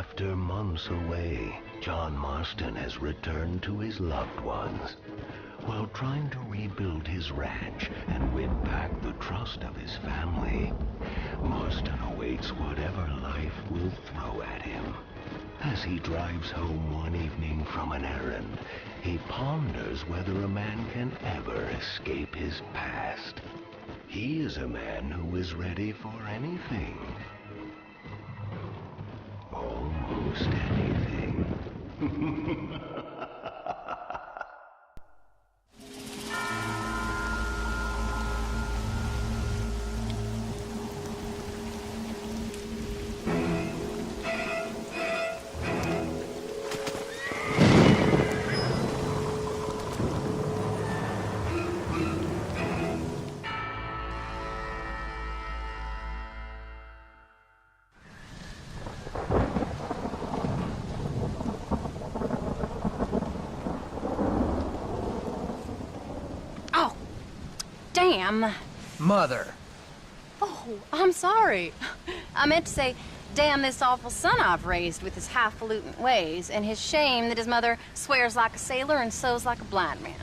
After months away, John Marston has returned to his loved ones. While trying to rebuild his ranch and win back the trust of his family, Marston awaits whatever life will throw at him. As he drives home one evening from an errand, he ponders whether a man can ever escape his past. He is a man who is ready for anything. Almost anything. Damn. Mother. Oh, I'm sorry. I meant to say, damn this awful son I've raised with his highfalutin ways, and his shame that his mother swears like a sailor and sews like a blind man.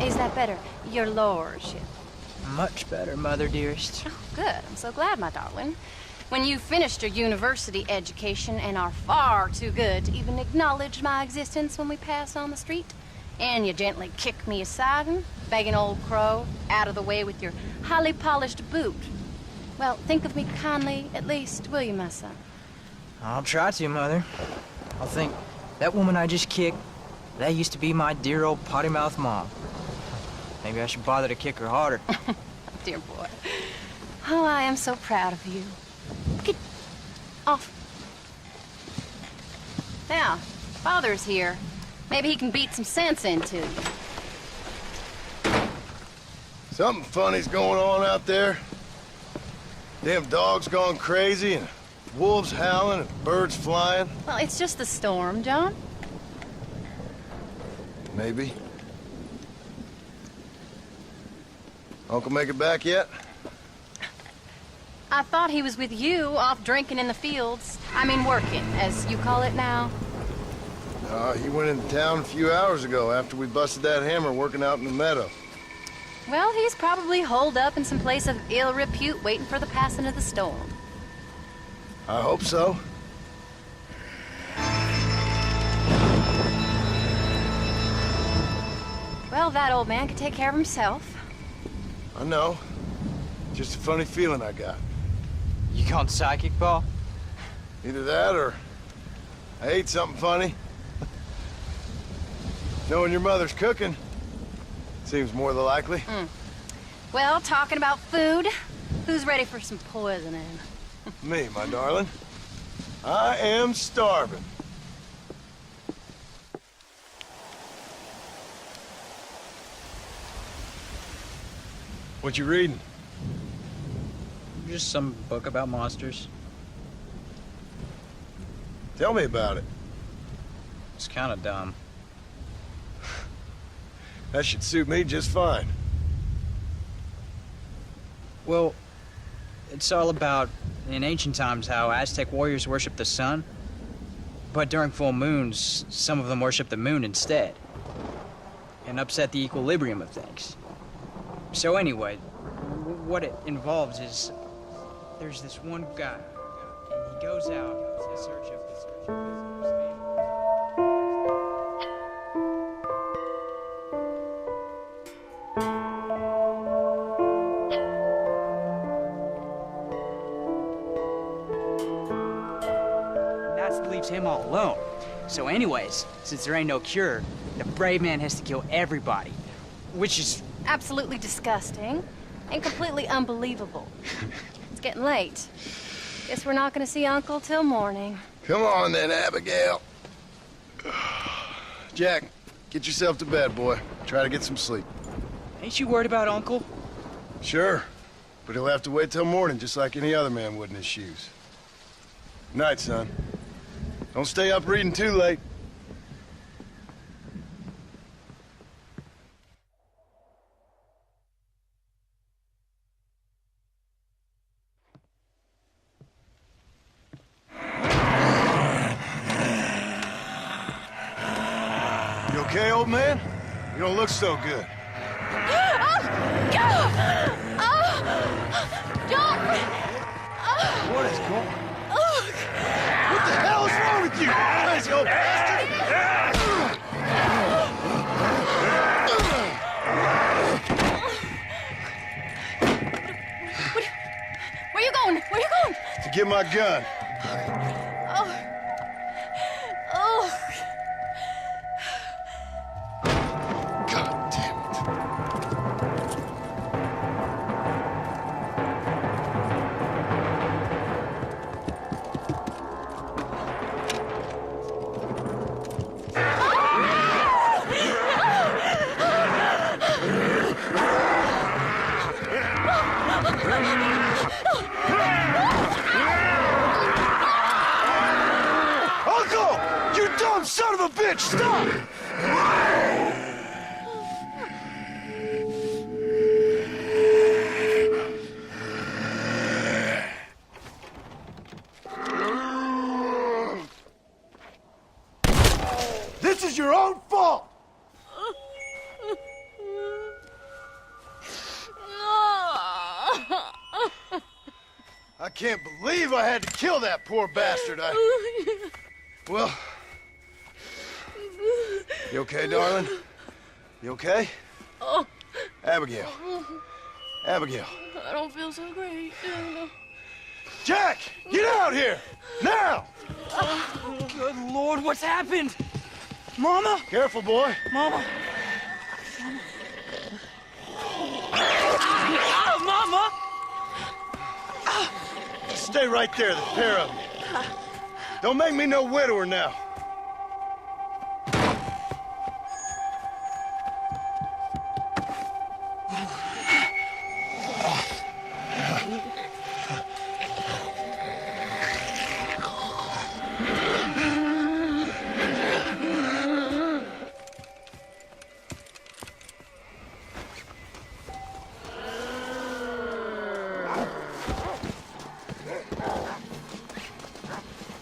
Is that better, your lordship? Much better, Mother dearest. Oh, good. I'm so glad, my darling. When you've finished your university education and are far too good to even acknowledge my existence when we pass on the street, and you gently kick me aside and begging old crow out of the way with your highly polished boot. Well, think of me kindly, at least, will you, my son? I'll try to, Mother. I'll think, that woman I just kicked, that used to be my dear old potty-mouthed mom. Maybe I should bother to kick her harder. Dear boy. Oh, I am so proud of you. Get off. Now, Father's here. Maybe he can beat some sense into you. Something funny's going on out there. Damn dogs gone crazy, and wolves howling, and birds flying. Well, it's just the storm, John. Maybe. Uncle make it back yet? I thought he was with you, off drinking in the fields. I mean, working, as you call it now. He went into town a few hours ago after we busted that hammer working out in the meadow. Well, he's probably holed up in some place of ill repute waiting for the passing of the storm. I hope so. Well, that old man can take care of himself. I know. Just a funny feeling I got. You gone psychic, Paul? Either that or I ate something funny. Knowing your mother's cooking seems more than likely. Well, talking about food, who's ready for some poisoning? Me, my darling. I am starving. What you reading? Just some book about monsters. Tell me about it. It's kind of dumb. That should suit me just fine. Well, it's all about, in ancient times, how Aztec warriors worshiped the sun. But during full moons, some of them worship the moon instead. And upset the equilibrium of things. So anyway, what it involves is, there's this one guy, and he goes out in search of leaves him all alone. So anyways, since there ain't no cure, the brave man has to kill everybody, which is Absolutely disgusting and completely unbelievable. It's getting late. Guess we're not gonna see Uncle till morning. Come on then, Abigail. Jack, get yourself to bed, boy. Try to get some sleep. Ain't you worried about Uncle? Sure, but he'll have to wait till morning just like any other man would in his shoes. Night, son. Don't stay up reading too late. old man? You don't look so good. What is going on? What the hell is wrong with you, crazy old bastard? Where you going? Where you going? To get my gun. Oh. Oh. God damn it. Uncle! You dumb son of a bitch! Stop! This is your own fault! I can't believe I had to kill that poor bastard. Well... You okay, darling? You okay? Oh, Abigail. Abigail. I don't feel so great. Jack! Get out here! Now! Good Lord, what's happened? Mama? Careful, boy. Mama? Mama! Stay right there, the pair of you. Don't make me no widower now.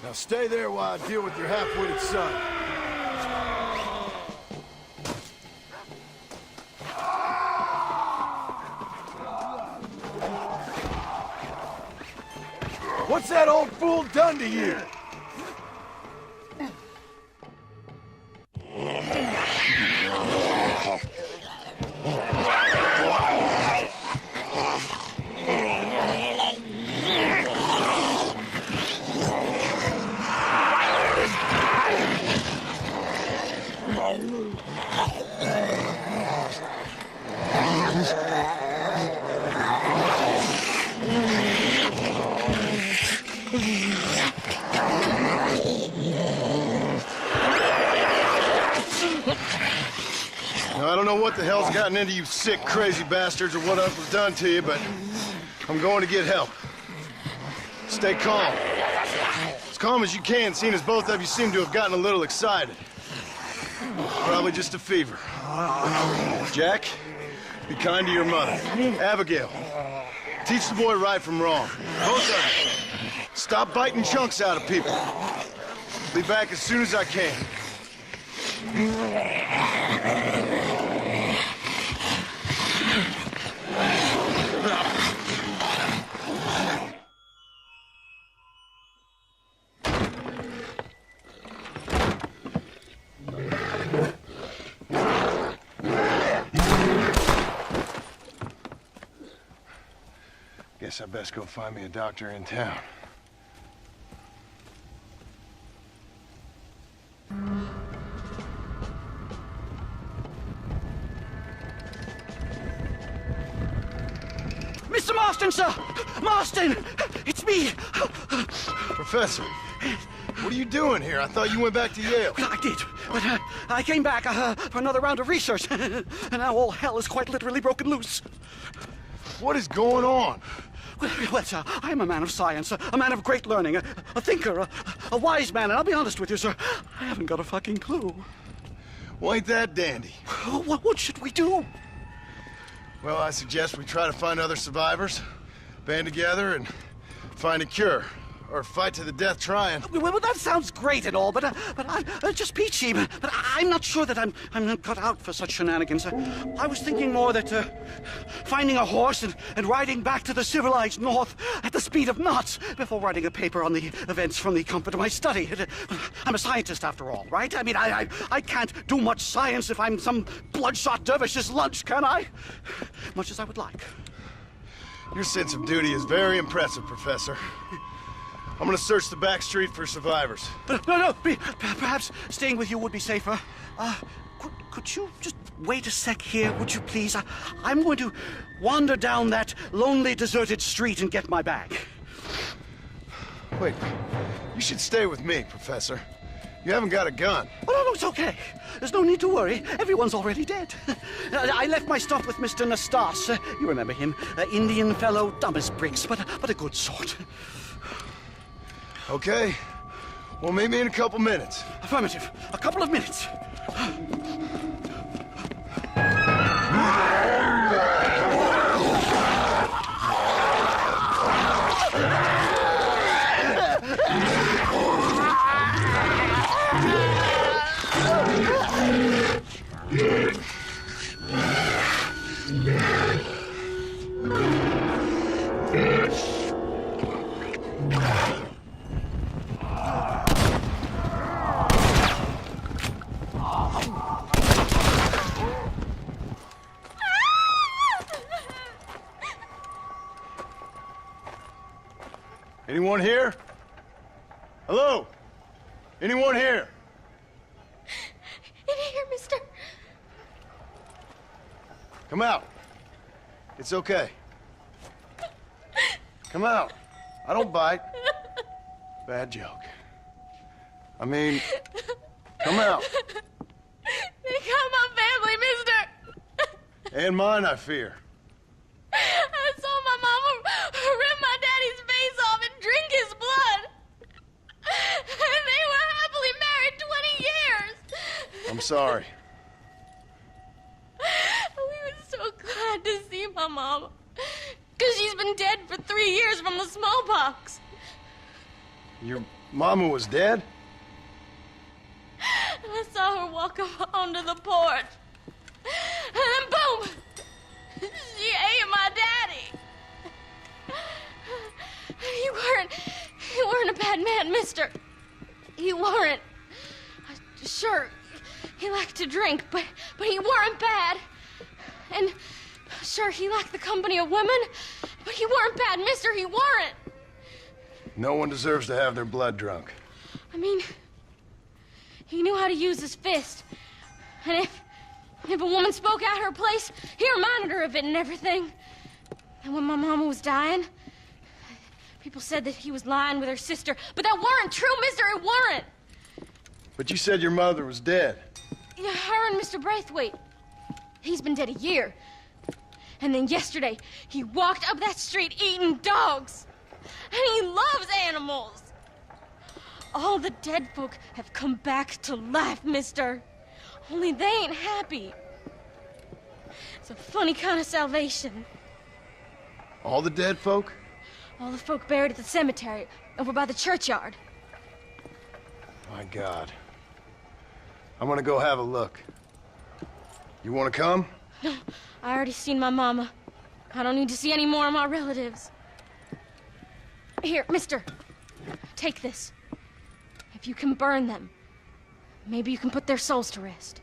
Now stay there while I deal with your half-witted son. What's that old fool done to you? Now, I don't know what the hell's gotten into you sick, crazy bastards or what else was done to you, but I'm going to get help. Stay calm. As calm as you can, seeing as both of you seem to have gotten a little excited. Probably just a fever. Jack, be kind to your mother. Abigail, teach the boy right from wrong. Both of you. Stop biting chunks out of people. Be back as soon as I can. Guess I best go find me a doctor in town. Mr. Marston, sir! Marston! It's me! Professor, what are you doing here? I thought you went back to Yale. Well, I did, but I came back for another round of research, and now all hell is quite literally broken loose. What is going on? Well, sir, I am a man of science, a man of great learning, a thinker, a wise man, and I'll be honest with you, sir, I haven't got a fucking clue. Well, ain't that dandy? What should we do? Well, I suggest we try to find other survivors, band together, and find a cure. or fight to the death trying. Well, that sounds great and all, but I'm just peachy. But I'm not sure that I'm cut out for such shenanigans. I was thinking more that finding a horse and riding back to the civilized north at the speed of knots before writing a paper on the events from the comfort of my study. I'm a scientist after all, right? I mean, I can't do much science if I'm some bloodshot dervish's lunch, can I? Much as I would like. Your sense of duty is very impressive, Professor. I'm gonna search the back street for survivors. No, perhaps staying with you would be safer. Could you just wait a sec here, would you please? I'm going to wander down that lonely, deserted street and get my bag. Wait, you should stay with me, Professor. You haven't got a gun. Oh, no, it's okay. There's no need to worry. Everyone's already dead. I left my stuff with Mr. Nastas. You remember him. Indian fellow, dumb as bricks, but a good sort. Okay. Well, meet me in a couple minutes. Affirmative. A couple of minutes. Anyone here? Hello? Anyone here? In here, mister. Come out. It's okay. Come out. I don't bite. Bad joke. I mean, come out. They got my family, mister. And mine, I fear. I saw my mama rip my daddy's face off and drink his blood. And they were happily married 20 years. I'm sorry. We were so glad to see my mama. Because she's been dead for 3 years from the smallpox. Your mama was dead? I saw her walk up onto the porch. And then boom! She ate my daddy. You weren't a bad man, mister. You weren't. Sure, he liked to drink, but he weren't bad. And sure, he liked the company of women, but he weren't bad, mister, he weren't. No one deserves to have their blood drunk. I mean, he knew how to use his fist. And if a woman spoke out her place, he reminded her of it and everything. And when my mama was dying, people said that he was lying with her sister, but that weren't true, mister, it weren't. But you said your mother was dead. Yeah, her and Mr. Braithwaite. He's been dead a year. And then yesterday, he walked up that street eating dogs. And he loves animals. All the dead folk have come back to life, mister. Only they ain't happy. It's a funny kind of salvation. All the dead folk? All the folk buried at the cemetery, over by the churchyard. My God. I'm gonna go have a look. You wanna come? No, I already seen my mama. I don't need to see any more of my relatives. Here, mister. Take this. If you can burn them, maybe you can put their souls to rest.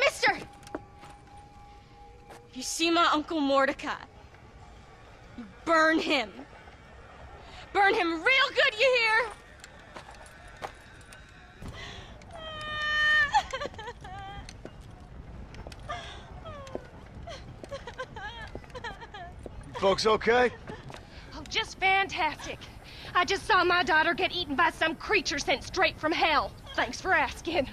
Mister! If you see my Uncle Mordecai, you burn him. Burn him real good, you hear? Folks okay? Oh, just fantastic. I just saw my daughter get eaten by some creature sent straight from hell. Thanks for asking.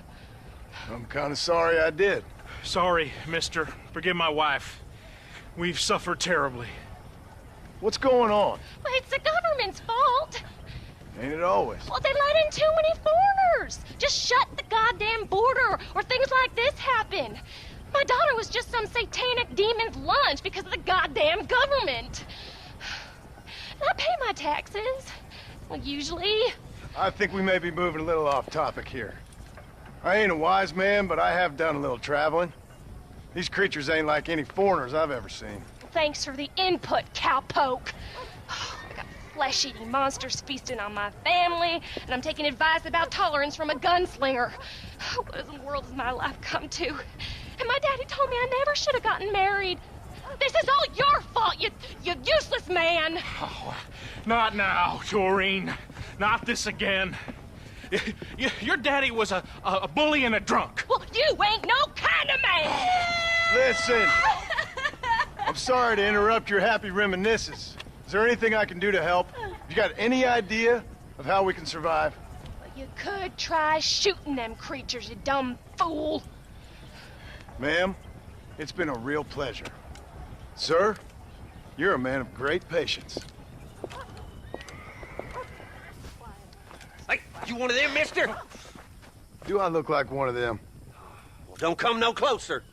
I'm kind of sorry I did. Sorry, mister. Forgive my wife. We've suffered terribly. What's going on? Well, it's the government's fault. Ain't it always? Well, they let in too many foreigners. Just shut the goddamn border, or things like this happen. My daughter was just some satanic demon's lunch because of the goddamn government. I pay my taxes. Well, usually. I think we may be moving a little off topic here. I ain't a wise man, but I have done a little traveling. These creatures ain't like any foreigners I've ever seen. Thanks for the input, cowpoke. I got flesh-eating monsters feasting on my family, and I'm taking advice about tolerance from a gunslinger. What in the world has my life come to? And my daddy told me I never should have gotten married. This is all your fault, you useless man! Oh, not now, Doreen. Not this again. Your daddy was a bully and a drunk. Well, you ain't no kind of man! Listen! I'm sorry to interrupt your happy reminiscences. Is there anything I can do to help? You got any idea of how we can survive? Well, you could try shooting them creatures, you dumb fool. Ma'am, it's been a real pleasure. Sir, you're a man of great patience. Hey, you one of them, mister? Do I look like one of them? Well, don't come no closer.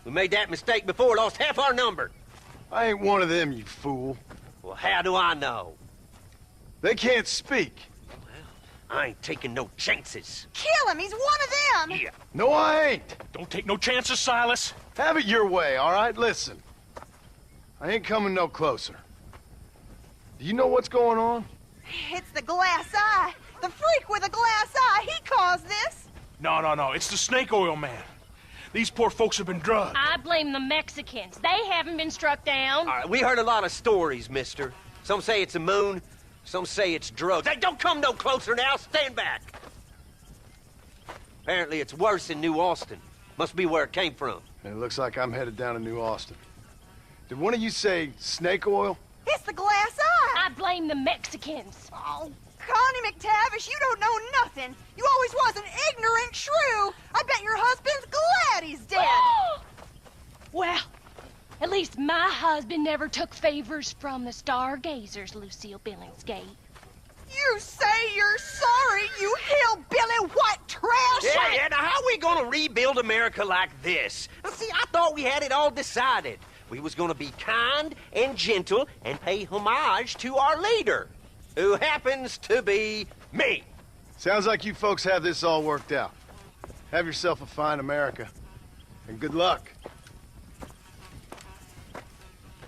We made that mistake before, lost half our number. I ain't one of them, you fool. Well, how do I know? They can't speak. I ain't taking no chances. Kill him! He's one of them! Yeah. No, I ain't. Don't take no chances, Silas. Have it your way, all right? Listen. I ain't coming no closer. Do you know what's going on? It's the glass eye. The freak with a glass eye. He caused this. No. It's the snake oil man. These poor folks have been drugged. I blame the Mexicans. They haven't been struck down. All right, we heard a lot of stories, mister. Some say it's a moon, some say it's drugs. Hey, don't come no closer now. Stand back. Apparently it's worse in New Austin. Must be where it came from. And it looks like I'm headed down to New Austin. Did one of you say snake oil? It's the glass eye. I blame the Mexicans. Oh, Connie McTavish, you don't know nothing. You always was an ignorant shrew. I bet your husband's glad he's dead. Well, at least my husband never took favors from the stargazers, Lucille Billingsgate. You say you're sorry, you hillbilly white trash! Yeah, now how we gonna rebuild America like this? Now, see, I thought we had it all decided. We was gonna be kind and gentle and pay homage to our leader, who happens to be me. Sounds like you folks have this all worked out. Have yourself a fine America. And good luck.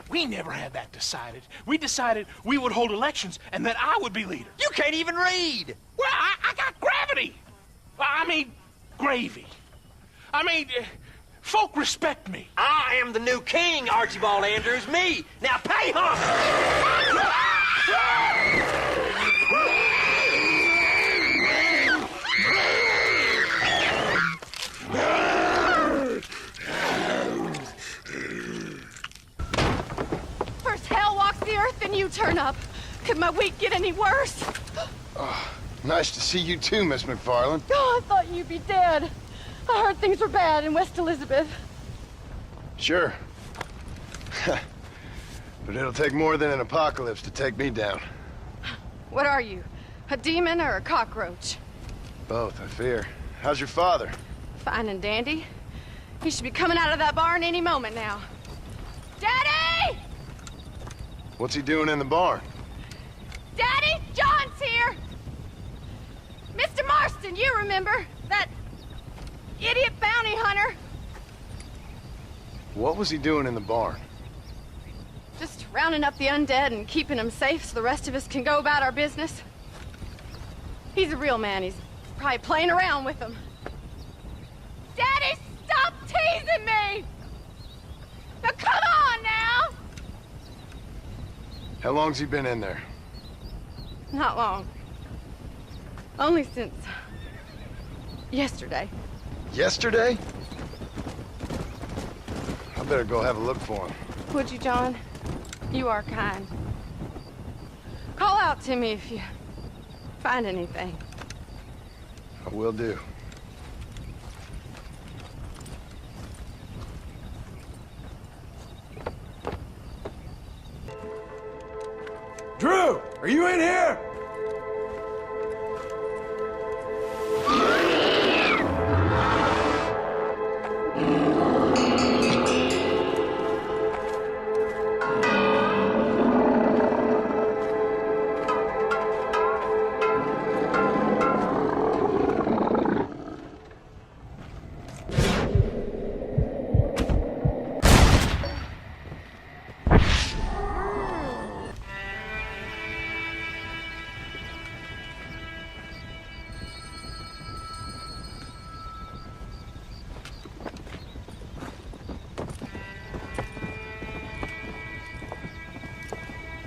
We never had that decided. We decided we would hold elections and that I would be leader. You can't even read. Well, I got gravity. I mean, gravy. I mean, folk respect me. I am the new king, Archibald Andrews, me. Now pay homage. First hell walks the earth, then you turn up. Could my week get any worse? Nice to see you too, Miss McFarland. Oh, I thought you'd be dead. I heard things were bad in West Elizabeth. Sure. But it'll take more than an apocalypse to take me down. What are you, a demon or a cockroach? Both, I fear. How's your father? Fine and dandy. He should be coming out of that barn any moment now. Daddy! What's he doing in the barn? Daddy, John's here! Mr. Marston, you remember? That idiot bounty hunter. What was he doing in the barn? Just rounding up the undead and keeping them safe so the rest of us can go about our business. He's a real man. He's probably playing around with them. Daddy, stop teasing me! Now come on now! How long's he been in there? Not long. Only since yesterday. Yesterday? I better go have a look for him. Would you, John? You are kind. Call out to me if you find anything. I will do. Drew, are you in here?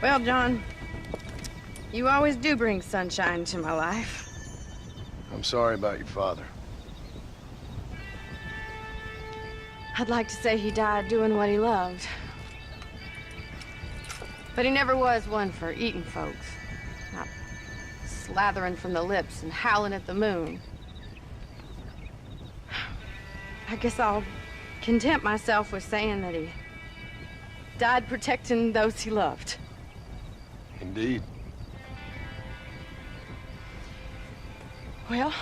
Well, John, you always do bring sunshine to my life. I'm sorry about your father. I'd like to say he died doing what he loved. But he never was one for eating folks. Not slathering from the lips and howling at the moon. I guess I'll content myself with saying that he died protecting those he loved. Indeed. Well,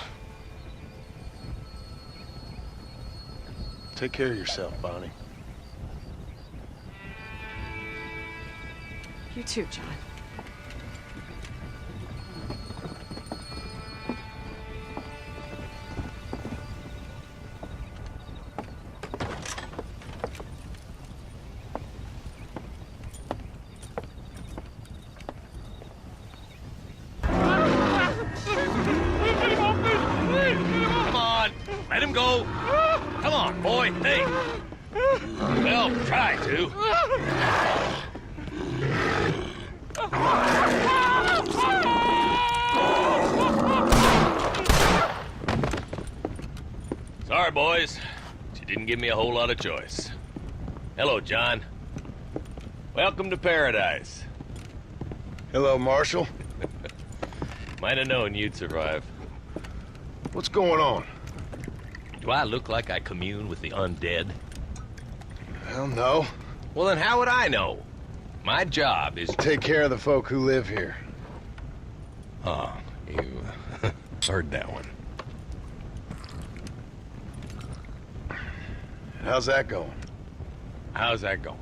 take care of yourself, Bonnie. you too, John. Come on, let him go. Come on, boy. Hey. Well, try to. Sorry, boys. She didn't give me a whole lot of choice. Hello, John. Welcome to paradise. Hello, Marshal. Might have known you'd survive. What's going on? Do I look like I commune with the undead? Hell no. Well, then how would I know? My job is... Take care of the folk who live here. Oh, you heard that one. How's that going? How's that going?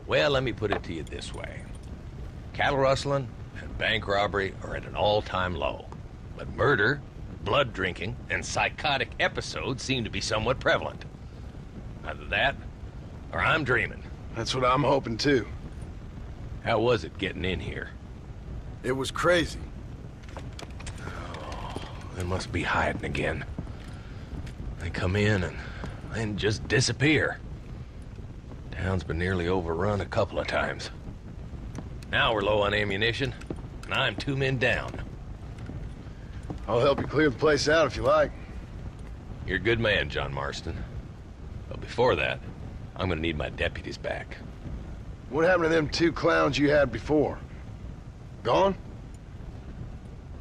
Well, let me put it to you this way. Cattle rustling and bank robbery are at an all-time low. But murder, blood drinking, and psychotic episodes seem to be somewhat prevalent. Either that, or I'm dreaming. That's what I'm hoping too. How was it getting in here? It was crazy. Oh, they must be hiding again. They come in and then just disappear. Town's been nearly overrun a couple of times. Now we're low on ammunition, and I'm 2 men down. I'll help you clear the place out if you like. You're a good man, John Marston. But before that, I'm gonna need my deputies back. What happened to them 2 clowns you had before? Gone?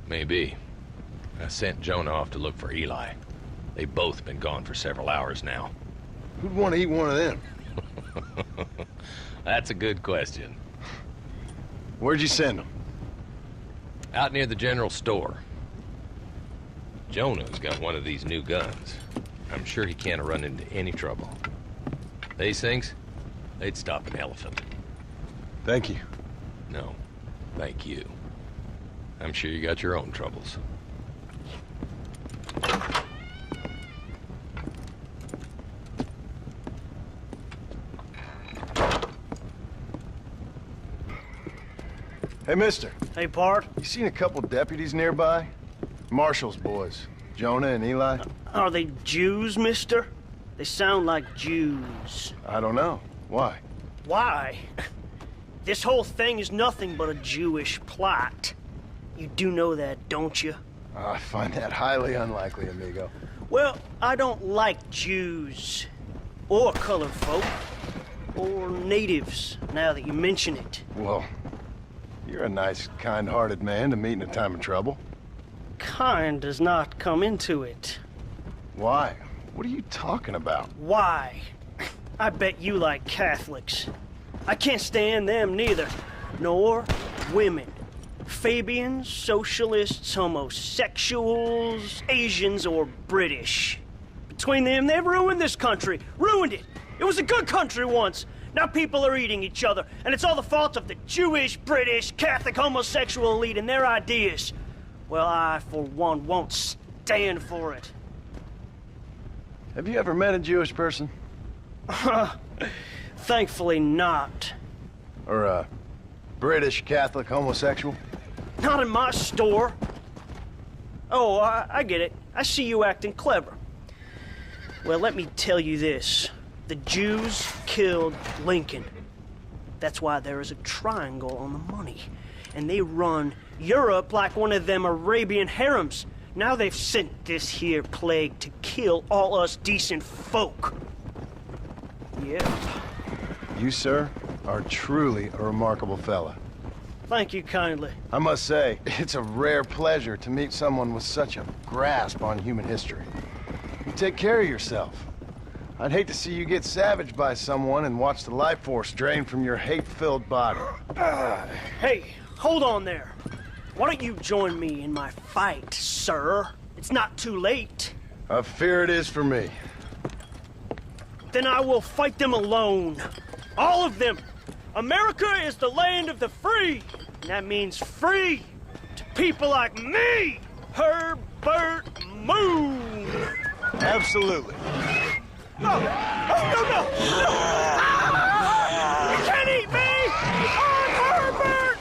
Maybe. I sent Jonah off to look for Eli. They've both been gone for several hours now. Who'd want to eat one of them? That's a good question. Where'd you send them? Out near the general store. Jonah's got one of these new guns. I'm sure he can't run into any trouble. These things, they'd stop an elephant. Thank you. No, thank you. I'm sure you got your own troubles. Hey, mister. Hey, Bart. You seen a couple deputies nearby? Marshall's boys. Jonah and Eli? Are they Jews, mister? They sound like Jews. I don't know. Why? Why? This whole thing is nothing but a Jewish plot. You do know that, don't you? I find that highly unlikely, amigo. Well, I don't like Jews. Or colored folk. Or natives, now that you mention it. Well, you're a nice, kind-hearted man to meet in a time of trouble. Kind does not come into it. Why? What are you talking about? Why? I bet you like Catholics. I can't stand them neither. Nor women. Fabians, socialists, homosexuals, Asians, or British. Between them, they've ruined this country. Ruined it. It was a good country once. Now people are eating each other, and it's all the fault of the Jewish, British, Catholic, homosexual elite and their ideas. Well, I, for one, won't stand for it. Have you ever met a Jewish person? Thankfully not. Or a British Catholic homosexual? Not in my store. Oh, I get it. I see you acting clever. Well, let me tell you this. The Jews killed Lincoln. That's why there is a triangle on the money. And they run Europe like one of them Arabian harems. Now they've sent this here plague to kill all us decent folk. Yeah. You, sir, are truly a remarkable fella. Thank you kindly. I must say, it's a rare pleasure to meet someone with such a grasp on human history. You take care of yourself. I'd hate to see you get savaged by someone and watch the life force drain from your hate-filled body. Hey, hold on there. Why don't you join me in my fight, sir? It's not too late. I fear it is for me. Then I will fight them alone. All of them. America is the land of the free. And that means free to people like me, Herbert Moon. Absolutely. No! Oh, no, no! No! Ah! You can't eat me! I'm Herbert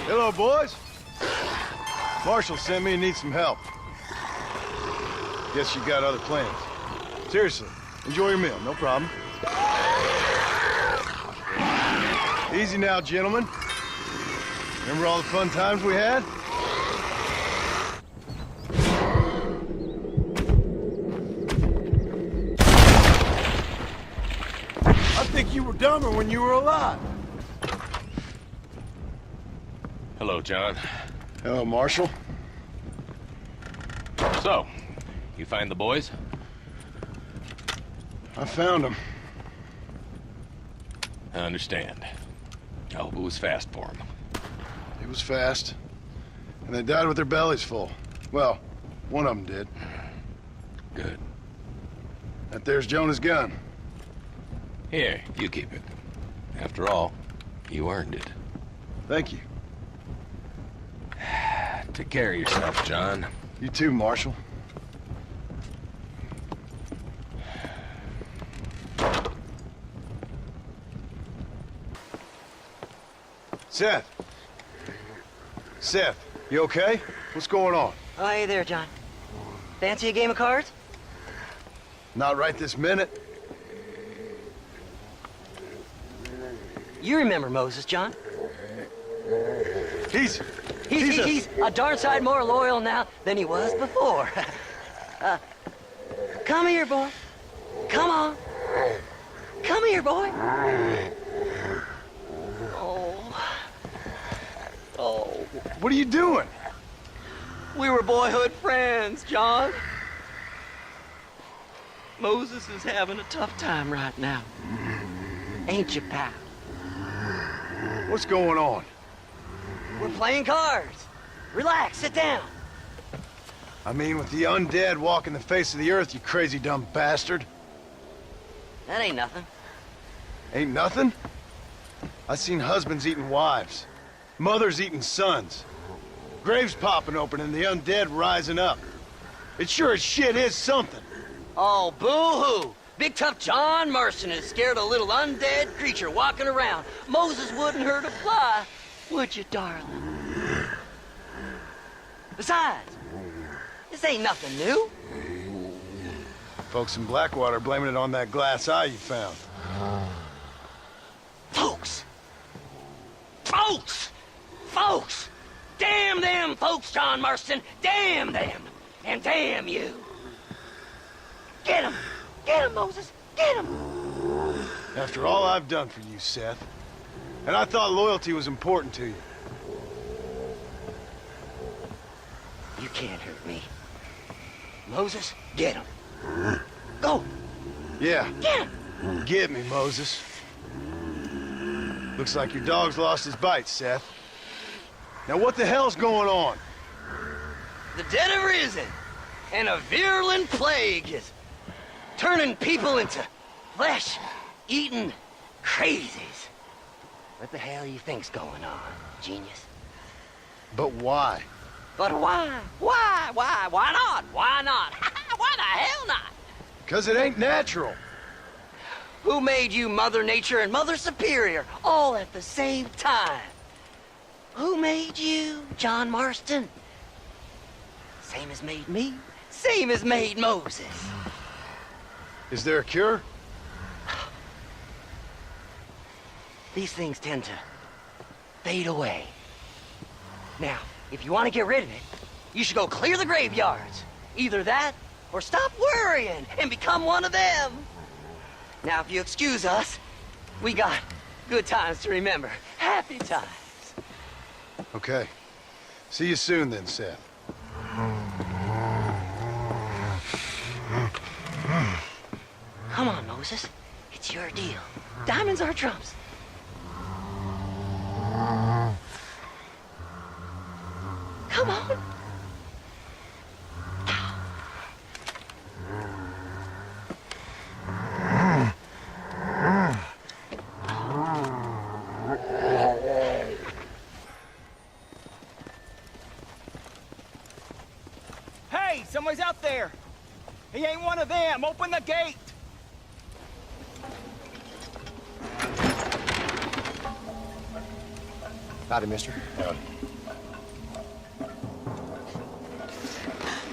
Hello, boys. Marshall sent me and needs some help. Guess you got other plans. Seriously, enjoy your meal, no problem. Easy now, gentlemen. Remember all the fun times we had? I think you were dumber when you were alive. Hello, John. Hello, Marshall. So, you find the boys? I found them. I understand. I hope it was fast for them. It was fast. And they died with their bellies full. Well, one of them did. Good. That there's Jonah's gun. Here, you keep it. After all, you earned it. Thank you. Take care of yourself, John. You too, Marshall. Seth. Seth, you okay? What's going on? Oh, hey there, John. Fancy a game of cards? Not right this minute. You remember Moses, John? He's a darn sight more loyal now than he was before. Come here, boy. Come on. Come here, boy. Oh. What are you doing? We were boyhood friends, John. Moses is having a tough time right now. Ain't you, pal? What's going on? We're playing cards. Relax, sit down. I mean, with the undead walking the face of the earth, you crazy dumb bastard. That ain't nothing. Ain't nothing? I seen husbands eating wives, mothers eating sons, graves popping open and the undead rising up. It sure as shit is something. Oh, boo-hoo. Big tough John Marston is scared of a little undead creature walking around. Moses wouldn't hurt a fly, would you, darling? Besides, this ain't nothing new. Folks in Blackwater blaming it on that glass eye you found. Folks! Folks! Folks! Damn them folks, John Marston! Damn them! And damn you! Get him! Get him, Moses! Get him! After all I've done for you, Seth. And I thought loyalty was important to you. You can't hurt me. Moses, get him. Go! Yeah. Get him! Get me, Moses. Looks like your dog's lost his bite, Seth. Now what the hell's going on? The dead have risen, and a virulent plague is turning people into flesh-eating crazies. What the hell you think's going on, genius? But why? But why? Why? Why? Why not? Why not? Why the hell not? 'Cause it ain't natural. Who made you Mother Nature and Mother Superior all at the same time? Who made you, John Marston? Same as made me, same as made Moses. Is there a cure? These things tend to fade away. Now, if you want to get rid of it, you should go clear the graveyards. Either that, or stop worrying and become one of them. Now, if you excuse us, we got good times to remember. Happy times. Okay. See you soon then, Seth. Come on, Moses. It's your deal. Diamonds are trumps. Come on. Hey, someone's out there. He ain't one of them. Open the gate. Howdy, mister. Howdy.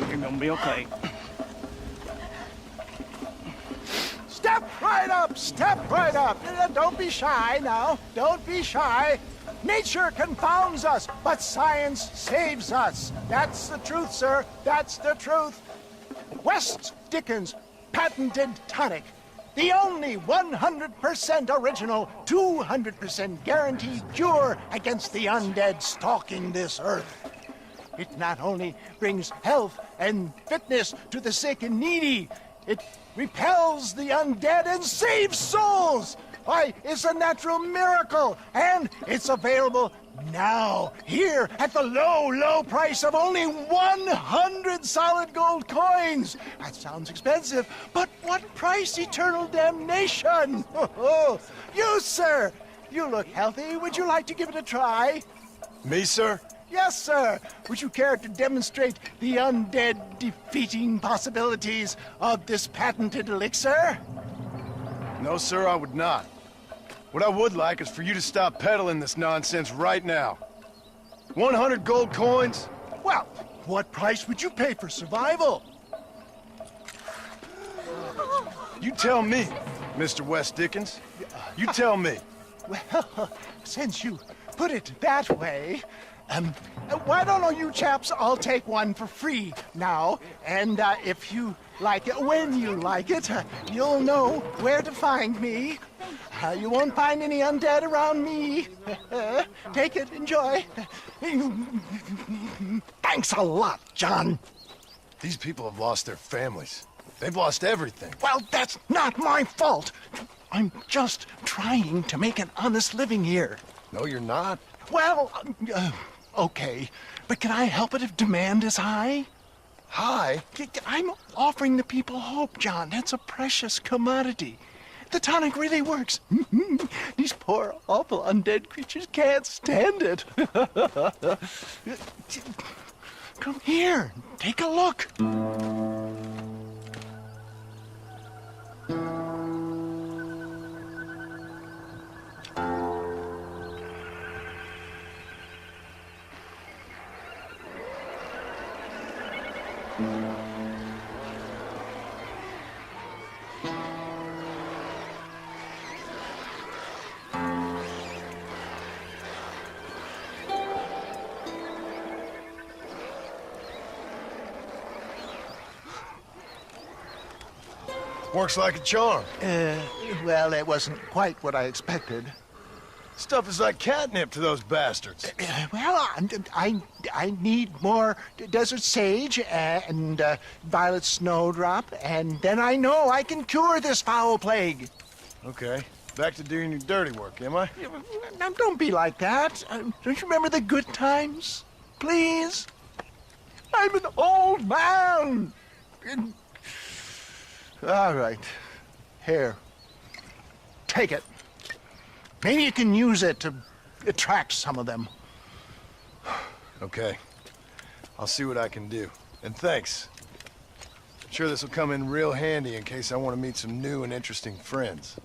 You're gonna be okay. Step right up, step right up. Don't be shy now, don't be shy. Nature confounds us, but science saves us. That's the truth, sir, that's the truth. West Dickens' patented tonic. The only 100% original, 200% guaranteed cure against the undead stalking this earth. It not only brings health and fitness to the sick and needy, it repels the undead and saves souls. Why, it's a natural miracle, and it's available now, here, at the low, low price of only 100 solid gold coins. That sounds expensive, but what price? Eternal damnation. You, sir, you look healthy. Would you like to give it a try? Me, sir? Yes, sir. Would you care to demonstrate the undead defeating possibilities of this patented elixir? No, sir, I would not. What I would like is for you to stop peddling this nonsense right now. 100 gold coins? Well, what price would you pay for survival? You tell me, Mr. West Dickens. You tell me. Well, since you put it that way, why don't all you chaps all take one for free now? And if you like it, when you like it, you'll know where to find me. You won't find any undead around me. Take it, enjoy. Thanks a lot, John. These people have lost their families. They've lost everything. Well, that's not my fault. I'm just trying to make an honest living here. No, you're not. Well, okay. But can I help it if demand is high? High? I'm offering the people hope, John. That's a precious commodity. The tonic really works. These poor, awful undead creatures can't stand it. Come here. Take a look. Works like a charm. Well, it wasn't quite what I expected. Stuff is like catnip to those bastards. Well, I need more desert sage and violet snowdrop, and then I know I can cure this foul plague. Okay, back to doing your dirty work, am I? Now, don't be like that. Don't you remember the good times? Please? I'm an old man. All right. Here. Take it. Maybe you can use it to attract some of them. Okay. I'll see what I can do. And thanks. I'm sure this will come in real handy in case I want to meet some new and interesting friends.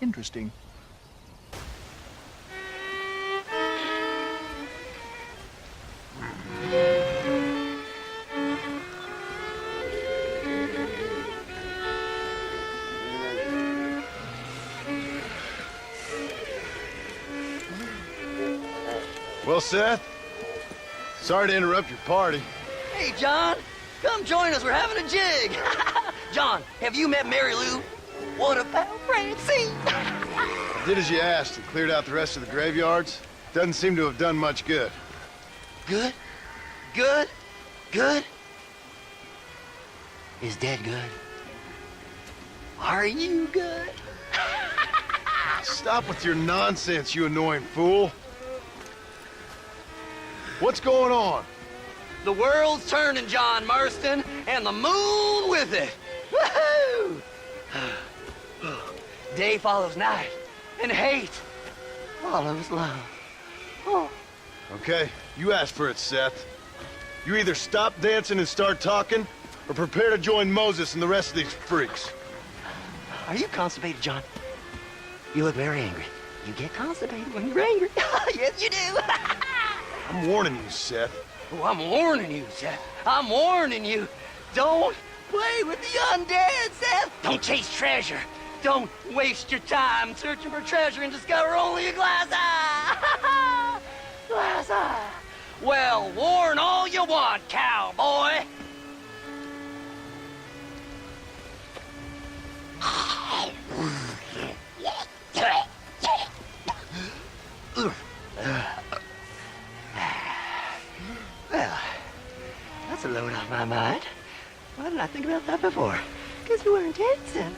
Interesting. Well, Seth, sorry to interrupt your party. Hey, John, come join us. We're having a jig. John, have you met Mary Lou? What about Francie? I did as you asked and cleared out the rest of the graveyards. Doesn't seem to have done much good. Good? Good? Good? Is Dad good? Are you good? Stop with your nonsense, you annoying fool. What's going on? The world's turning, John Marston, and the moon with it. Woohoo! Day follows night, and hate follows love. Oh. Okay, you asked for it, Seth. You either stop dancing and start talking, or prepare to join Moses and the rest of these freaks. Are you constipated, John? You look very angry. You get constipated when you're angry. Yes, you do. I'm warning you, Seth. Oh, I'm warning you, Seth. I'm warning you. Don't play with the undead, Seth. Don't chase treasure. Don't waste your time searching for treasure and discover only a glass eye. Glass eye. Well, warn all you want, cowboy. Well, that's a load off my mind. Why didn't I think about that before? Because we weren't dancing.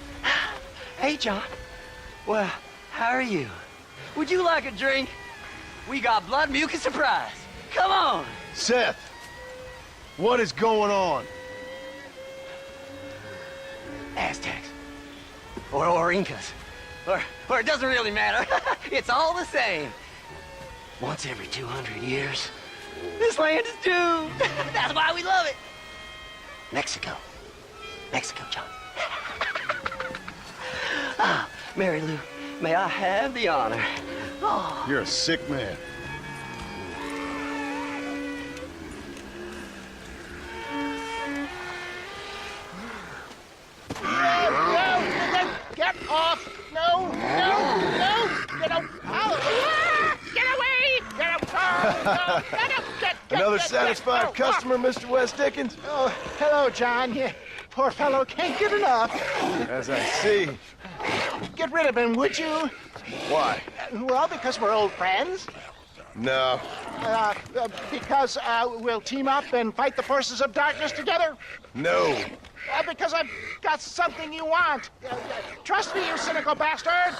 Hey, John. Well, how are you? Would you like a drink? We got blood mucus surprise. Come on. Seth, what is going on? Aztecs. Or Incas. Or it doesn't really matter. It's all the same. Once every 200 years, this land is doomed. That's why we love it. Mexico. Mexico, John. Ah, Mary Lou, may I have the honor? Oh. You're a sick man. No, get off! No, get off! Oh. Get away! Get up! Get Another satisfied customer, Mr. West Dickens? Oh, hello, John. You poor fellow can't get enough. As I see. Get rid of him, would you? Why? Well, because we're old friends. No. Because we'll team up and fight the forces of darkness together. No. Because I've got something you want. Trust me, you cynical bastard.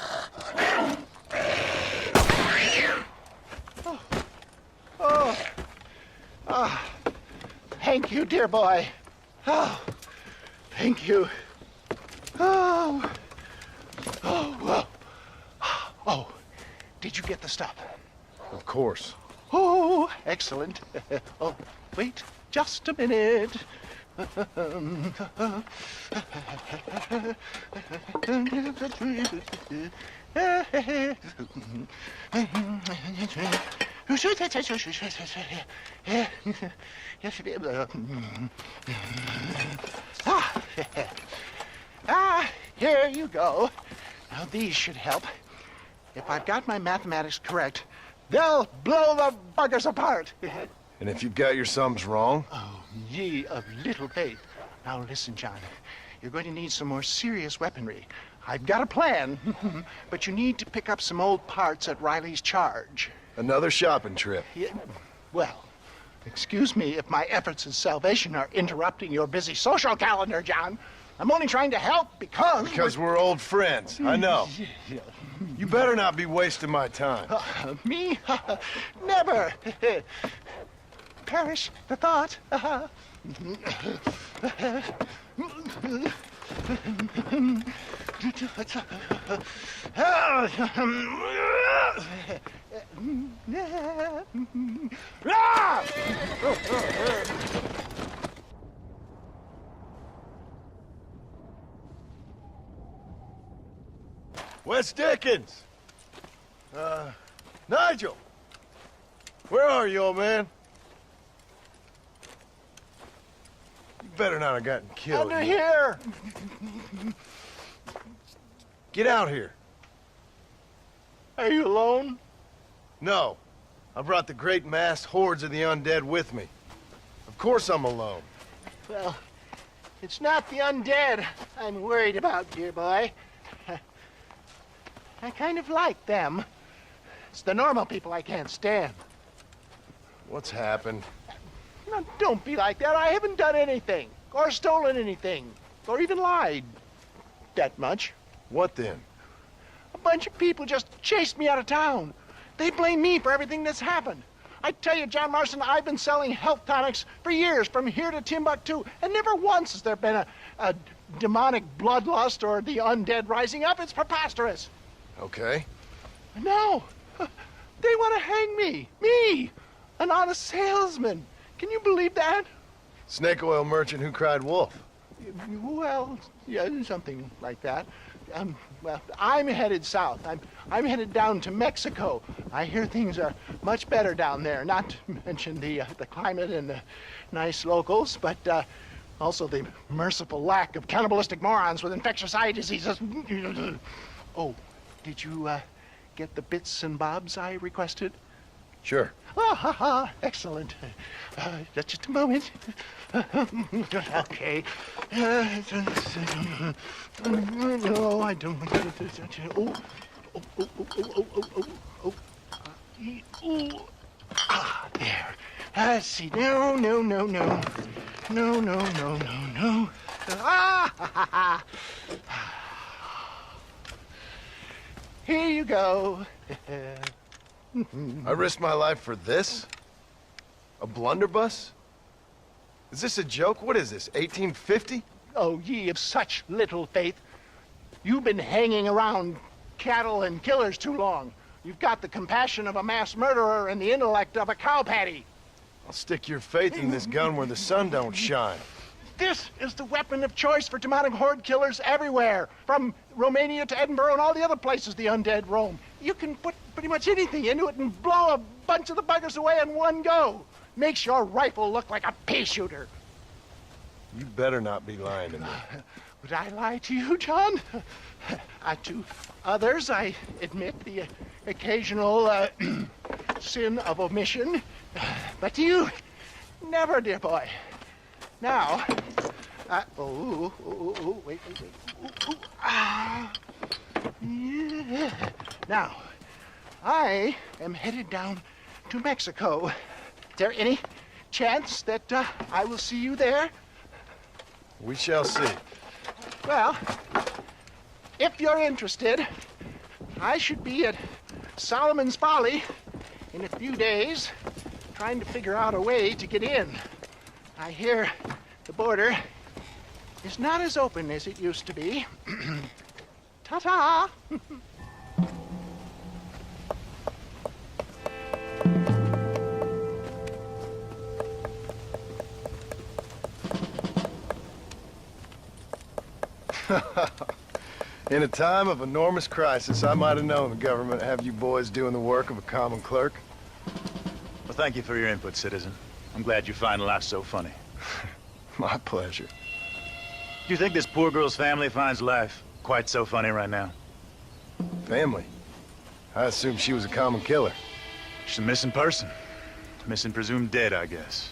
Oh. Thank you, dear boy. Oh, thank you. Oh. Oh, did you get the stuff? Of course. Oh, excellent. Oh, wait just a minute. Here you go. Now these should help. If I've got my mathematics correct, they'll blow the buggers apart. And if you've got your sums wrong? Oh, ye of little faith. Now listen, John. You're going to need some more serious weaponry. I've got a plan, but you need to pick up some old parts at Riley's charge. Another shopping trip. Yeah, well, excuse me if my efforts at salvation are interrupting your busy social calendar, John. I'm only trying to help because we're old friends. I know. You better not be wasting my time. Me? Never. Perish the thought. Wes Dickens! Nigel! Where are you, old man? You better not have gotten killed. Under here! Get out here. Are you alone? No. I brought the great massed hordes of the undead with me. Of course I'm alone. Well, it's not the undead I'm worried about, dear boy. I kind of like them. It's the normal people I can't stand. What's happened? Now, don't be like that. I haven't done anything, or stolen anything, or even lied that much. What then? A bunch of people just chased me out of town. They blame me for everything that's happened. I tell you, John Marston, I've been selling health tonics for years, from here to Timbuktu, and never once has there been a demonic bloodlust or the undead rising up. It's preposterous. Okay. No, they want to hang me. Me, an honest salesman. Can you believe that? Snake oil merchant who cried wolf. Well, yeah, something like that. Well, I'm headed south. I'm headed down to Mexico. I hear things are much better down there. Not to mention the climate and the nice locals, but also the merciful lack of cannibalistic morons with infectious eye diseases. Oh, did you get the bits and bobs I requested? Sure. Oh, ha, ha. Excellent. Just a moment. Okay. No, I don't. There. Let's see. No. Ah! Here you go. I risked my life for this? A blunderbuss? Is this a joke? What is this, 1850? Oh, ye of such little faith. You've been hanging around cattle and killers too long. You've got the compassion of a mass murderer and the intellect of a cow patty. I'll stick your faith in this gun where the sun don't shine. This is the weapon of choice for demonic horde killers everywhere, from Romania to Edinburgh and all the other places the undead roam. You can put pretty much anything into it and blow a bunch of the buggers away in one go. Makes your rifle look like a pea shooter. You better not be lying to me. Would I lie to you, John? To others, I admit the occasional sin of omission. But to you, never, dear boy. Now, wait. Yeah. Now, I am headed down to Mexico. Is there any chance that I will see you there? We shall see. Well, if you're interested, I should be at Solomon's Folly in a few days, trying to figure out a way to get in. I hear the border is not as open as it used to be. Ta-ta! In a time of enormous crisis, I might have known the government would have you boys doing the work of a common clerk. Well, thank you for your input, citizen. I'm glad you find life so funny. My pleasure. Do you think this poor girl's family finds life quite so funny right now? Family? I assumed she was a common killer. She's a missing person. Missing presumed dead, I guess.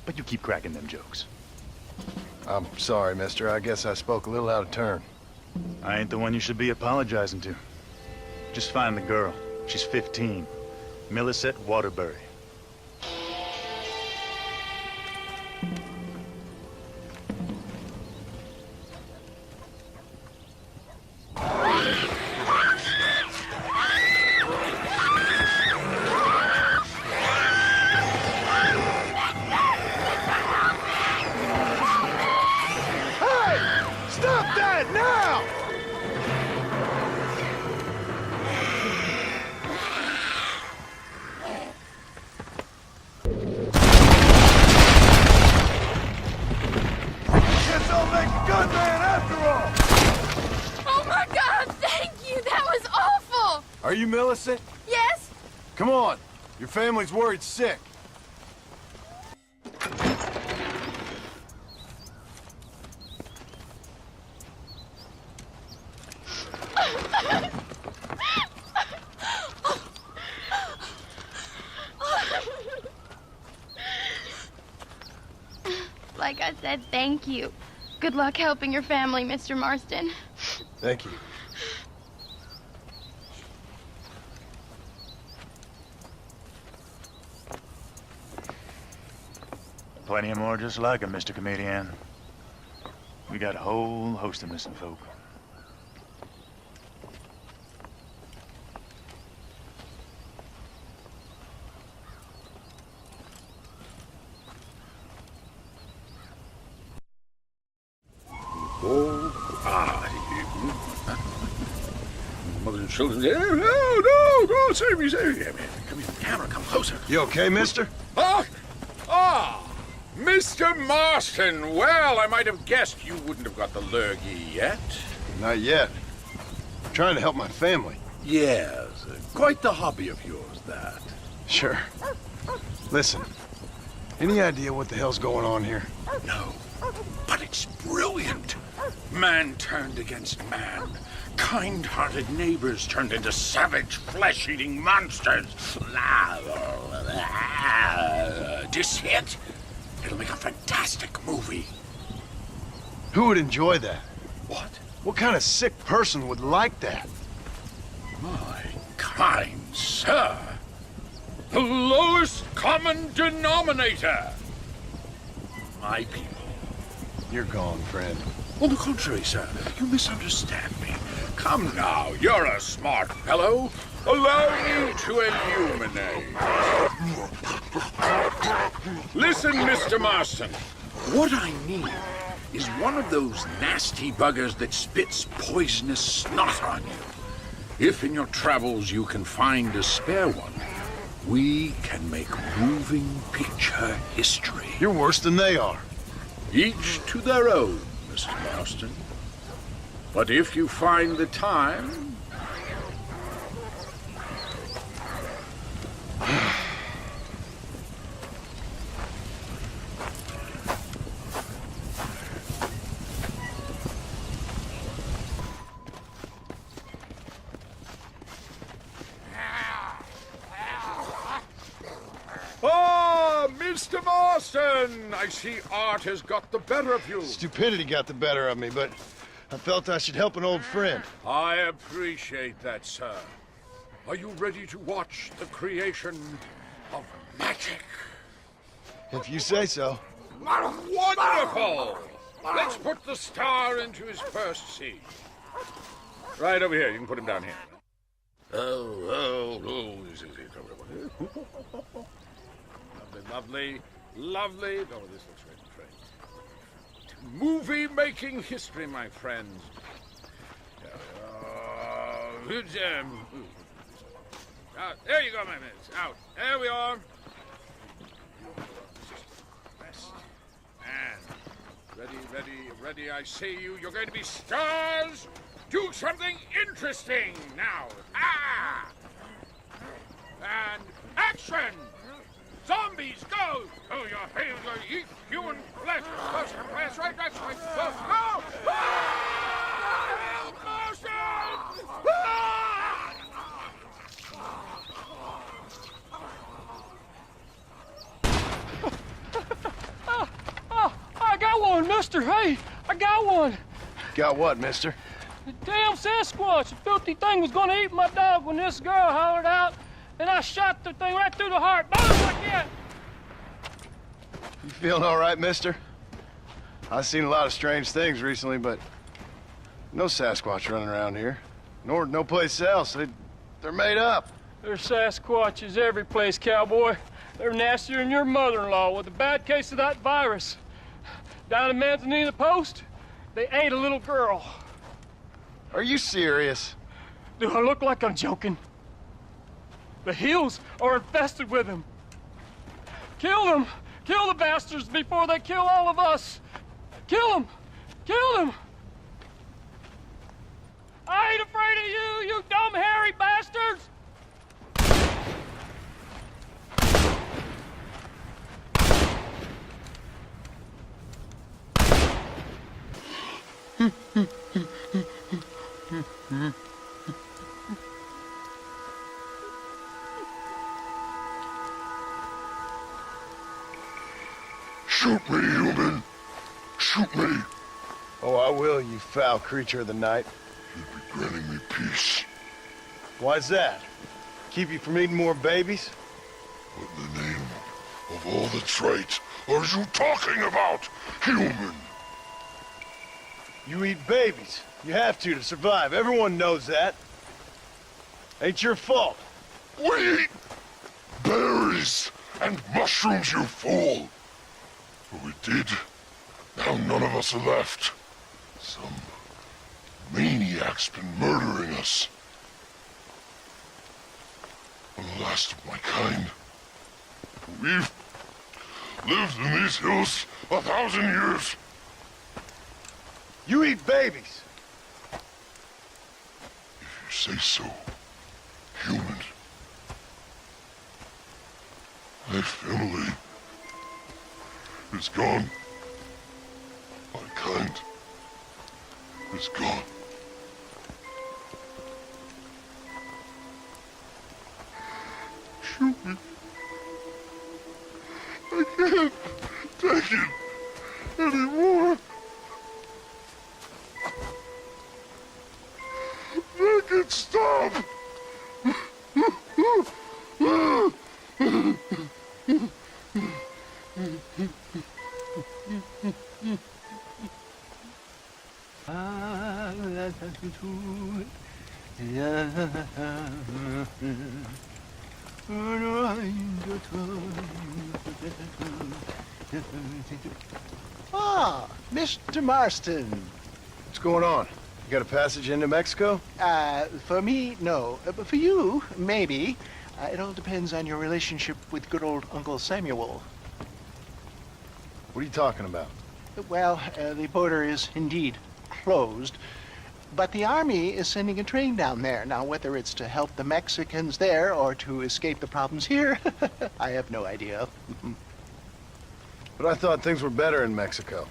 But you keep cracking them jokes. I'm sorry, mister. I guess I spoke a little out of turn. I ain't the one you should be apologizing to. Just find the girl. She's 15. Millicent Waterbury. Stop that now! Are you Millicent? Yes? Come on. Your family's worried sick. Like I said, thank you. Good luck helping your family, Mr. Marston. Thank you. Plenty of more just like him, Mr. Comedian. We got a whole host of missing folk. Mother and children. No, save me. Come here, camera, come closer. You okay, mister? Mr. Marston. Well, I might have guessed you wouldn't have got the lurgy yet. Not yet. I'm trying to help my family. Yes, quite the hobby of yours, that. Sure. Listen, any idea what the hell's going on here? No, but it's brilliant. Man turned against man. Kind-hearted neighbors turned into savage, flesh-eating monsters. Do you see it? It'll make a fantastic movie. Who would enjoy that? What? What kind of sick person would like that? My kind sir. The lowest common denominator. My people. You're gone, friend. On the contrary, sir, you misunderstand me. Come now, you're a smart fellow. Allow me to illuminate. Listen, Mr. Marston. What I need is one of those nasty buggers that spits poisonous snot on you. If in your travels you can find a spare one, we can make moving picture history. You're worse than they are. Each to their own, Mr. Marston. But if you find the time... Mr. Marston! I see art has got the better of you. Stupidity got the better of me, but I felt I should help an old friend. I appreciate that, sir. Are you ready to watch the creation of magic? If you say so. Wonderful! Let's put the star into his first scene. Right over here. You can put him down here. Oh. Lovely. Oh, this looks great. Movie-making history, my friends. There you go, my man. Out. There we are. And ready. I see you. You're going to be stars. Do something interesting now. And action! Zombies, go! Oh, your hands are eat human flesh. Flesh, right. Go! I got one, mister. Hey, I got one. Got what, mister? The damn Sasquatch. The filthy thing was gonna eat my dog when this girl hollered out, and I shot the thing right through the heart. Boom, like that. You feeling all right, mister? I've seen a lot of strange things recently, but no Sasquatch running around here. Nor no place else. They're made up. There's Sasquatches every place, cowboy. They're nastier than your mother-in-law with a bad case of that virus. Down in Manzanita Post, they ate a little girl. Are you serious? Do I look like I'm joking? The hills are infested with them. Kill them! Kill the bastards before they kill all of us! Kill them! Kill them! I ain't afraid of you, you dumb hairy bastards! Shoot me, human! Shoot me! Oh, I will, you foul creature of the night. You'll be granting me peace. Why's that? Keep you from eating more babies? What in the name of all that's right are you talking about, human? You eat babies. You have to survive. Everyone knows that. Ain't your fault. We eat berries and mushrooms, you fool! But we did. Now none of us are left. Some maniac's been murdering us. I'm the last of my kind. We've lived in these hills 1,000 years. You eat babies. If you say so, human. My family is gone. My kind is gone. Shoot me. I can't take it anymore. Make it stop. Ah, Mr. Marston. What's going on? You got a passage into Mexico? For me, no. But for you, maybe. It all depends on your relationship with good old Uncle Samuel. What are you talking about? Well, the border is indeed closed, but the army is sending a train down there. Now, whether it's to help the Mexicans there or to escape the problems here, I have no idea. But I thought things were better in Mexico.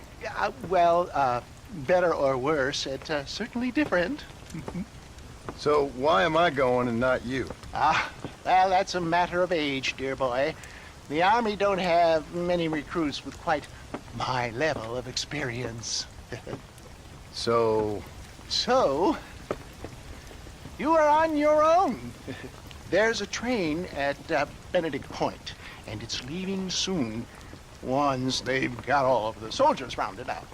Better or worse, it's certainly different. So why am I going and not you? Well, that's a matter of age, dear boy. The Army don't have many recruits with quite my level of experience. So, you are on your own. There's a train at Benedict Point, and it's leaving soon once they've got all of the soldiers rounded out.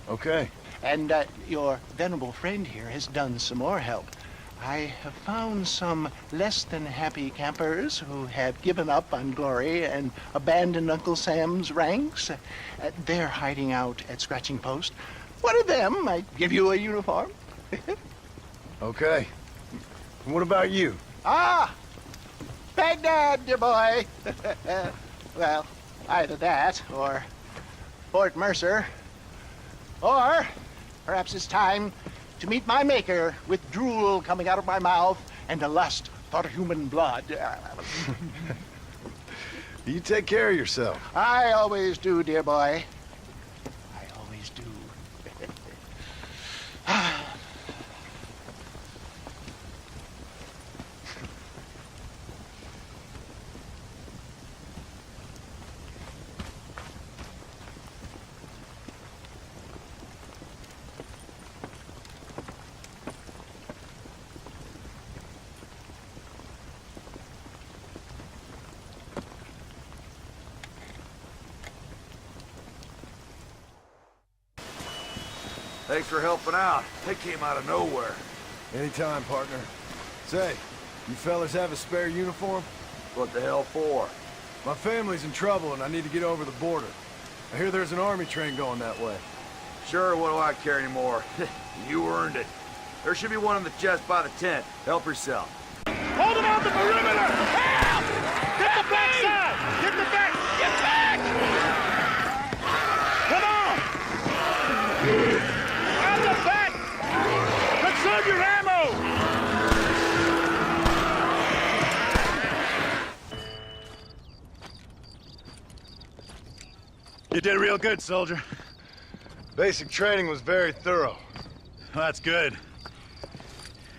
Okay. And your venerable friend here has done some more help. I have found some less than happy campers who have given up on glory and abandoned Uncle Sam's ranks. They're hiding out at Scratching Post. One of them might give you a uniform. Okay. And what about you? Baghdad, dear boy. Well, either that or Fort Mercer. Or perhaps it's time to meet my maker with drool coming out of my mouth and a lust for human blood. You take care of yourself. I always do, dear boy. I always do. Thanks for helping out. They came out of nowhere. Anytime, partner. Say, you fellas have a spare uniform? What the hell for? My family's in trouble and I need to get over the border. I hear there's an army train going that way. Sure, what do I care anymore? You earned it. There should be one in the chest by the tent. Help yourself. Hold him on the perimeter! Help! Get the backside! Get the back! Get back! Come on! Out the back! Let's You did real good, soldier. Basic training was very thorough. Well, that's good.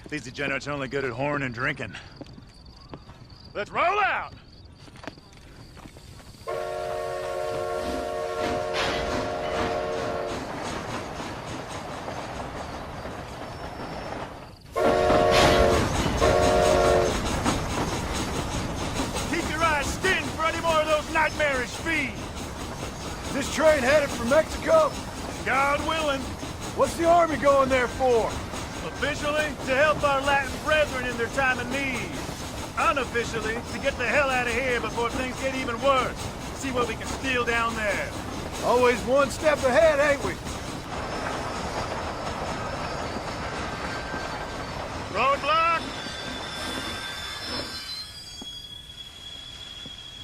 These degenerates are only good at whoring and drinking. Let's roll out! Keep your eyes skinned for any more of those nightmarish feeds. Is this train headed for Mexico? God willing. What's the army going there for? Officially, to help our Latin brethren in their time of need. Unofficially, to get the hell out of here before things get even worse. See what we can steal down there. Always one step ahead, ain't we? Roadblock!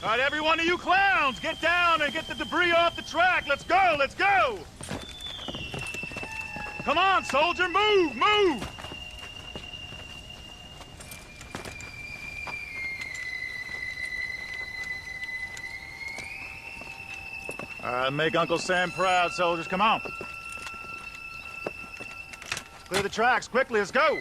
All right, every one of you clowns, get down and get the debris off the track. Let's go, let's go! Come on, soldier, move, move! Make Uncle Sam proud, soldiers. Come on. Clear the tracks, quickly, let's go!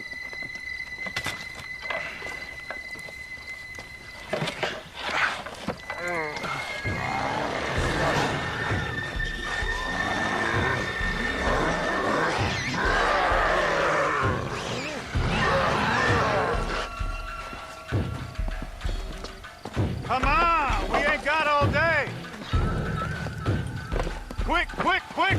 Come on, we ain't got all day. Quick, quick, quick!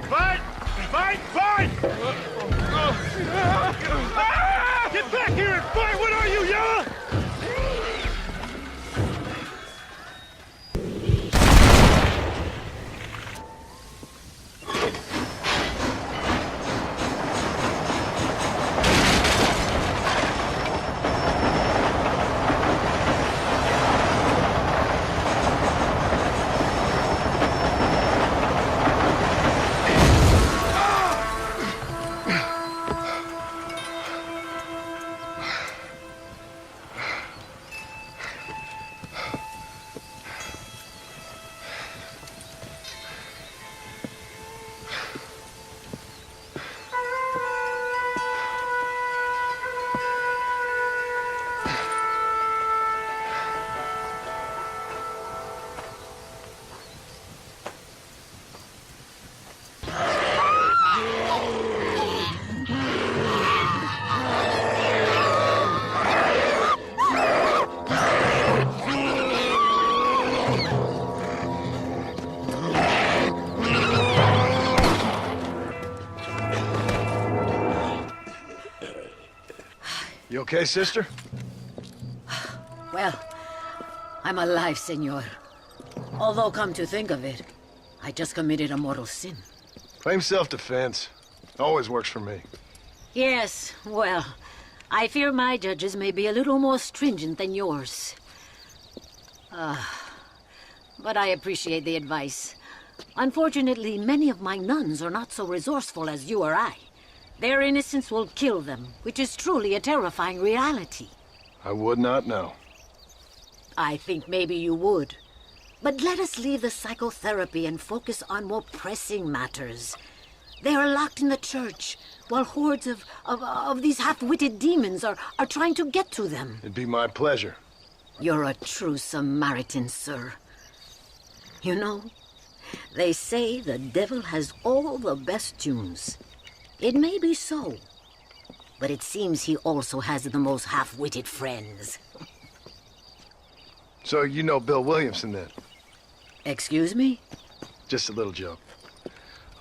Fight! Fight! Fight! Get back here and fight! What are you, Yella? You okay, sister? Well, I'm alive, senor. Although, come to think of it, I just committed a mortal sin. Claim self-defense. Always works for me. Yes, well, I fear my judges may be a little more stringent than yours. But I appreciate the advice. Unfortunately, many of my nuns are not so resourceful as you or I. Their innocence will kill them, which is truly a terrifying reality. I would not know. I think maybe you would. But let us leave the psychotherapy and focus on more pressing matters. They are locked in the church, while hordes of these half-witted demons are trying to get to them. It'd be my pleasure. You're a true Samaritan, sir. You know, they say the devil has all the best tunes. It may be so, but it seems he also has the most half-witted friends. So you know Bill Williamson, then? Excuse me? Just a little joke.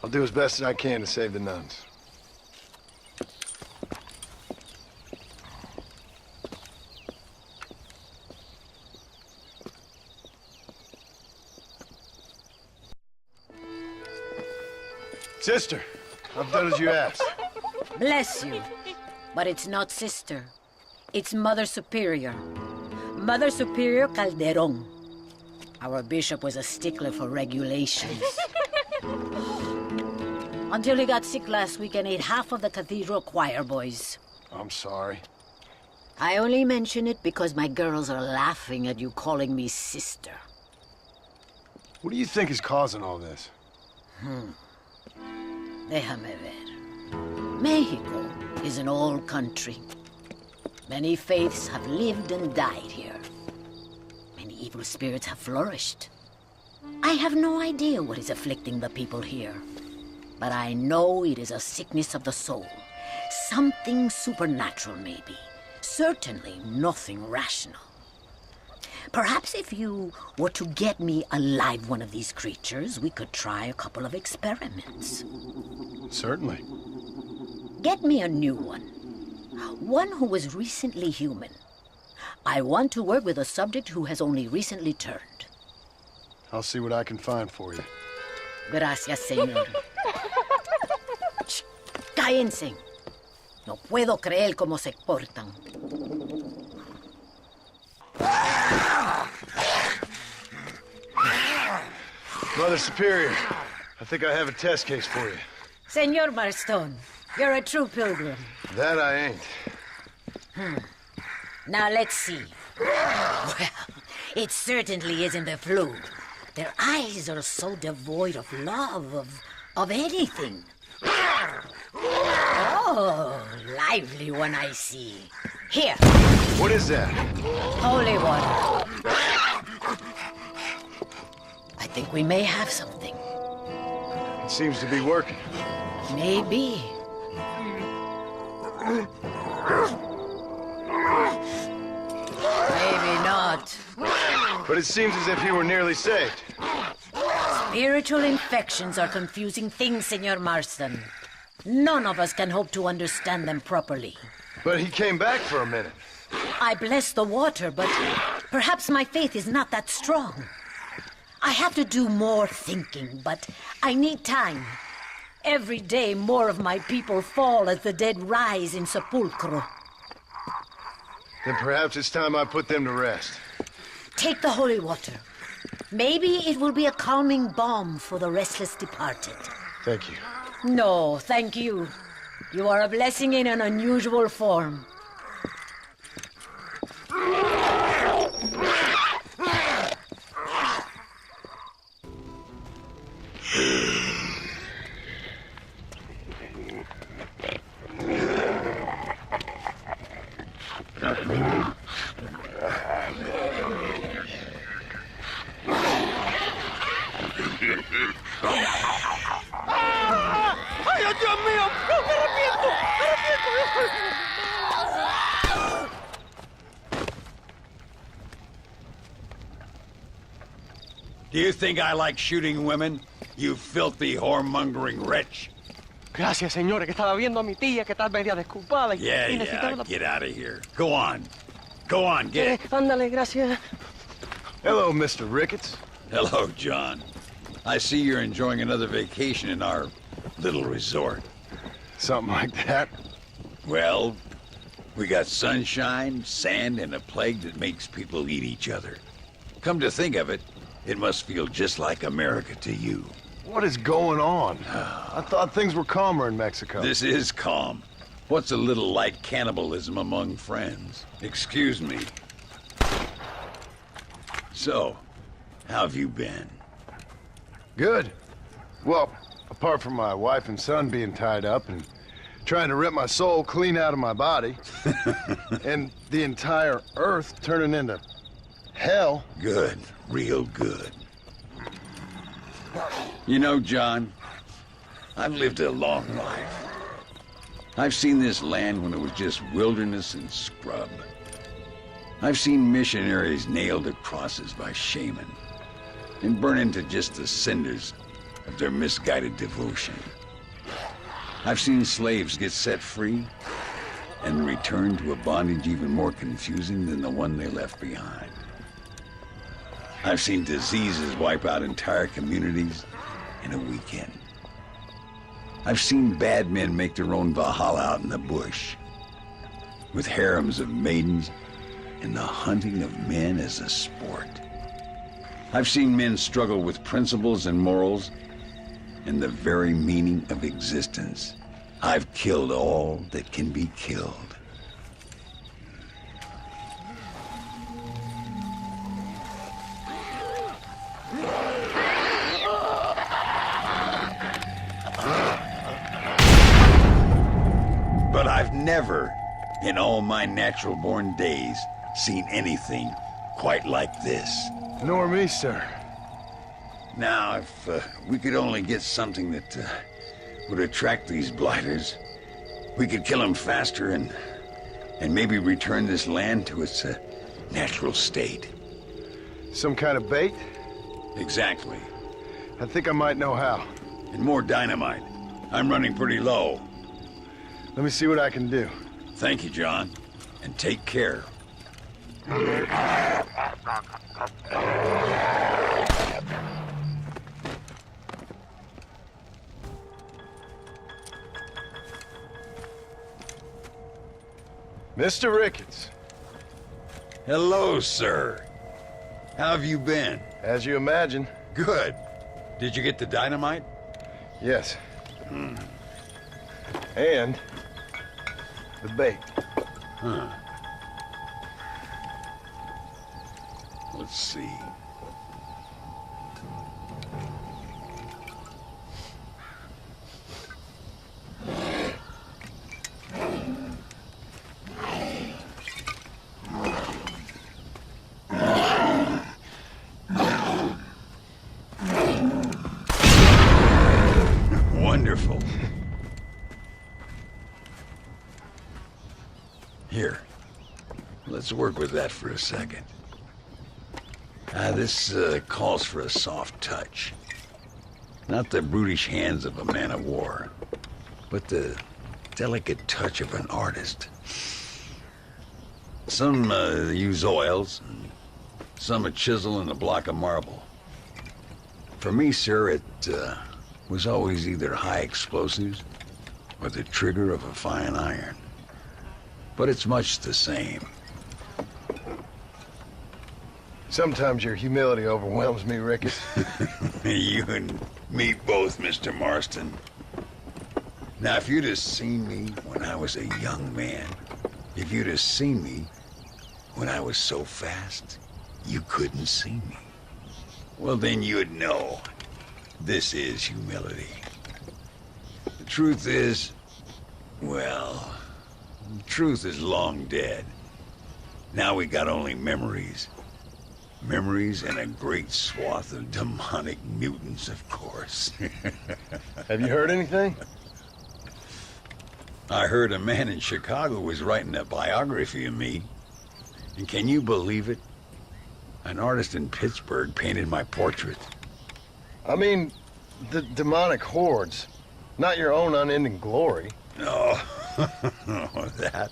I'll do as best as I can to save the nuns. Sister, I've done as you asked. Bless you. But it's not sister. It's Mother Superior. Mother Superior Calderon. Our bishop was a stickler for regulations. Until he got sick last week and ate half of the cathedral choir boys. I'm sorry. I only mention it because my girls are laughing at you calling me sister. What do you think is causing all this? Déjame ver. Mexico is an old country. Many faiths have lived and died here. Many evil spirits have flourished. I have no idea what is afflicting the people here. But I know it is a sickness of the soul. Something supernatural, maybe. Certainly nothing rational. Perhaps if you were to get me a live one of these creatures, we could try a couple of experiments. Certainly. Get me a new one. One who was recently human. I want to work with a subject who has only recently turned. I'll see what I can find for you. Gracias, señor. Shh, cállense. No puedo creer cómo se portan. Mother Superior, I think I have a test case for you. Señor Marston, you're a true pilgrim. That I ain't. Now let's see. Well, it certainly isn't the flu. Their eyes are so devoid of love, of anything. Oh, lively one I see. Here. What is that? Holy water. I think we may have something. It seems to be working. Maybe. Maybe not. But it seems as if he were nearly saved. Spiritual infections are confusing things, Senor Marston. None of us can hope to understand them properly. But he came back for a minute. I bless the water, but perhaps my faith is not that strong. I have to do more thinking, but I need time. Every day more of my people fall as the dead rise in sepulchro. Then perhaps it's time I put them to rest. Take the holy water. Maybe it will be a calming balm for the restless departed. Thank you. No, thank you. You are a blessing in an unusual form. ¡Ay, Dios mío! ¡No, me arrepiento! Do you think I like shooting women? You filthy, whoremongering wretch. Gracias, señores, que estaba viendo a mi tía que está media desculpada y necesitaba... Get out of here. Go on. Go on, get it. Ándale, gracias. Hello, Mr. Ricketts. Hello, John. I see you're enjoying another vacation in our little resort. Something like that. Well, we got sunshine, sand, and a plague that makes people eat each other. Come to think of it, it must feel just like America to you. What is going on? I thought things were calmer in Mexico. This is calm. What's a little light cannibalism among friends? Excuse me. So, how have you been? Good. Well, apart from my wife and son being tied up and trying to rip my soul clean out of my body, and the entire Earth turning into hell. Good. Real good. You know, John, I've lived a long life. I've seen this land when it was just wilderness and scrub. I've seen missionaries nailed to crosses by shaman and burn into just the cinders of their misguided devotion. I've seen slaves get set free and return to a bondage even more confusing than the one they left behind. I've seen diseases wipe out entire communities in a weekend. I've seen bad men make their own Valhalla out in the bush, with harems of maidens and the hunting of men as a sport. I've seen men struggle with principles and morals and the very meaning of existence. I've killed all that can be killed. never, in all my natural-born days, seen anything quite like this. Nor me, sir. Now, if we could only get something that would attract these blighters, we could kill them faster and maybe return this land to its natural state. Some kind of bait? Exactly. I think I might know how. And more dynamite. I'm running pretty low. Let me see what I can do. Thank you, John. And take care. Mr. Ricketts. Hello, sir. How have you been? As you imagine. Good. Did you get the dynamite? Yes. And the bait. Huh. Let's see. Wonderful. Here, let's work with that for a second. This calls for a soft touch. Not the brutish hands of a man of war, but the delicate touch of an artist. Some use oils, and some a chisel and a block of marble. For me, sir, it was always either high explosives or the trigger of a fine iron. But it's much the same. Sometimes your humility overwhelms me, Ricketts. You and me both, Mr. Marston. Now, if you'd have seen me when I was a young man, if you'd have seen me when I was so fast, you couldn't see me. Well, then you'd know this is humility. The truth is, well, the truth is long dead. Now we got only memories. Memories and a great swath of demonic mutants, of course. Have you heard anything? I heard a man in Chicago was writing a biography of me. And can you believe it? An artist in Pittsburgh painted my portrait. I mean, the demonic hordes, not your own unending glory. Oh, that.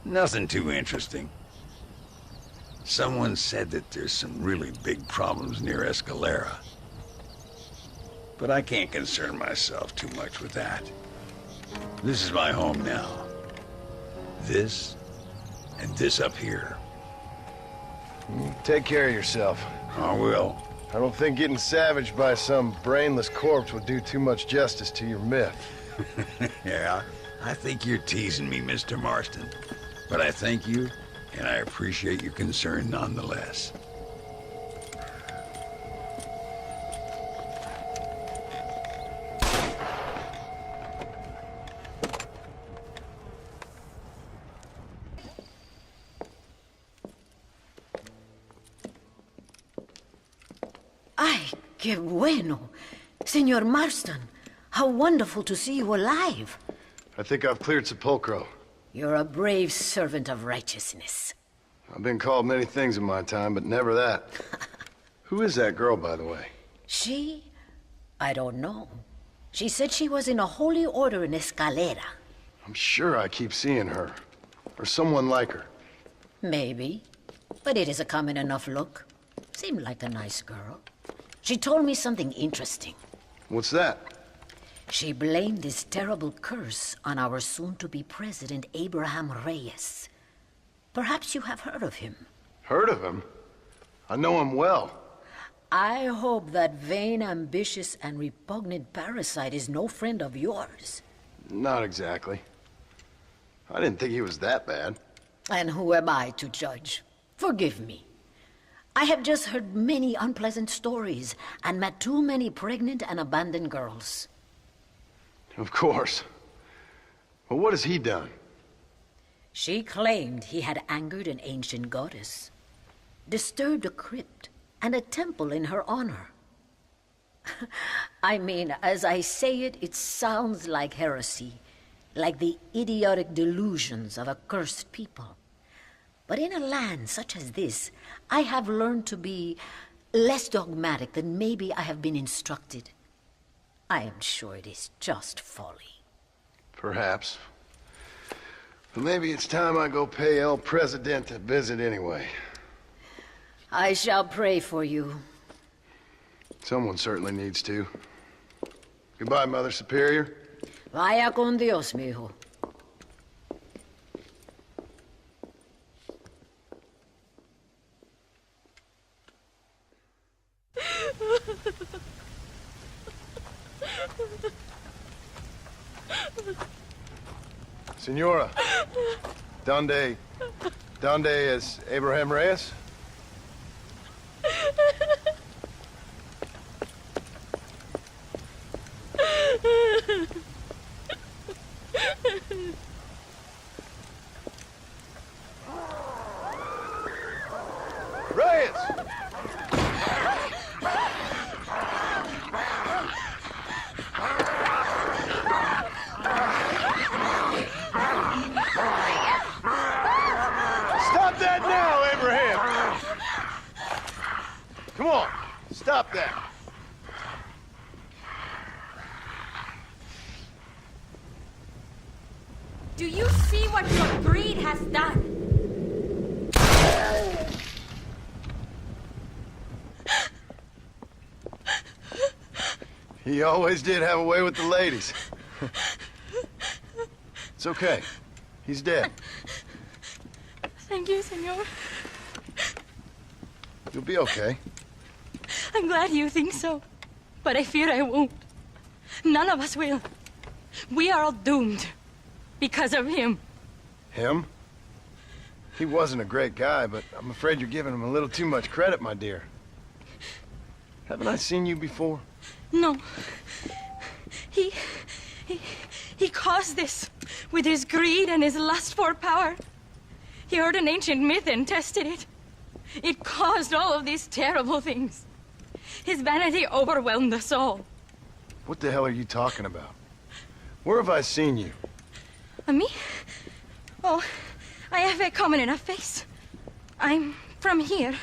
Nothing too interesting. Someone said that there's some really big problems near Escalera. But I can't concern myself too much with that. This is my home now. This, and this up here. Take care of yourself. I will. I don't think getting savaged by some brainless corpse would do too much justice to your myth. Yeah, I think you're teasing me, Mr. Marston. But I thank you, and I appreciate your concern nonetheless. Ay, qué bueno. Senor Marston, how wonderful to see you alive. I think I've cleared Sepulcro. You're a brave servant of righteousness. I've been called many things in my time, but never that. Who is that girl, by the way? She? I don't know. She said she was in a holy order in Escalera. I'm sure I keep seeing her. Or someone like her. Maybe. But it is a common enough look. Seemed like a nice girl. She told me something interesting. What's that? She blamed this terrible curse on our soon-to-be president, Abraham Reyes. Perhaps you have heard of him. Heard of him? I know him well. I hope that vain, ambitious, and repugnant parasite is no friend of yours. Not exactly. I didn't think he was that bad. And who am I to judge? Forgive me. I have just heard many unpleasant stories and met too many pregnant and abandoned girls. Of course. But what has he done? She claimed he had angered an ancient goddess, disturbed a crypt and a temple in her honor. I mean, as I say it, it sounds like heresy, like the idiotic delusions of a cursed people. But in a land such as this, I have learned to be less dogmatic than maybe I have been instructed. I am sure it is just folly. Perhaps. But maybe it's time I go pay El Presidente a visit anyway. I shall pray for you. Someone certainly needs to. Goodbye, Mother Superior. Vaya con Dios, mijo. Senora, ¿Dónde es Abraham Reyes? Reyes! Stop that now, Abraham! Come on, stop that. Do you see what your greed has done? He always did have a way with the ladies. It's okay. He's dead. Thank you, senor. You'll be okay. I'm glad you think so. But I fear I won't. None of us will. We are all doomed. Because of him. Him? He wasn't a great guy, but I'm afraid you're giving him a little too much credit, my dear. Haven't I seen you before? No. He caused this with his greed and his lust for power. He heard an ancient myth and tested it. It caused all of these terrible things. His vanity overwhelmed us all. What the hell are you talking about? Where have I seen you? Me? Oh, I have a common enough face. I'm from here.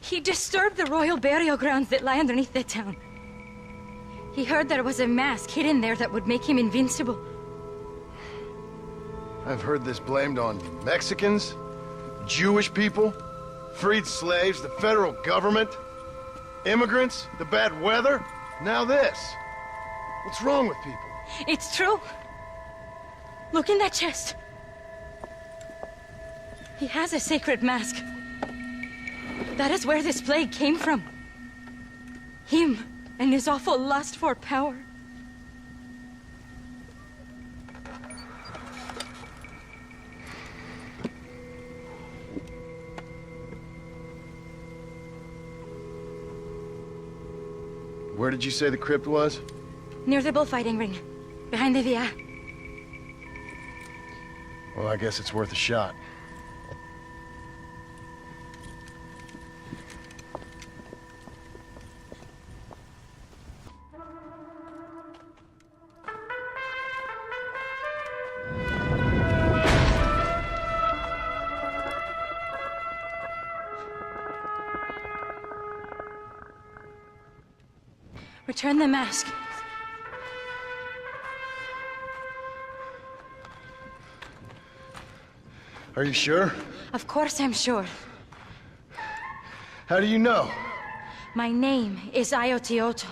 He disturbed the royal burial grounds that lie underneath the town. He heard there was a mask hidden there that would make him invincible. I've heard this blamed on Mexicans, Jewish people, freed slaves, the federal government, immigrants, the bad weather, now this. What's wrong with people? It's true. Look in that chest. He has a sacred mask. That is where this plague came from. Him and his awful lust for power. Where did you say the crypt was? Near the bullfighting ring, behind the villa. Well, I guess it's worth a shot. Return the mask. Are you sure? Of course I'm sure. How do you know? My name is Ayotioto.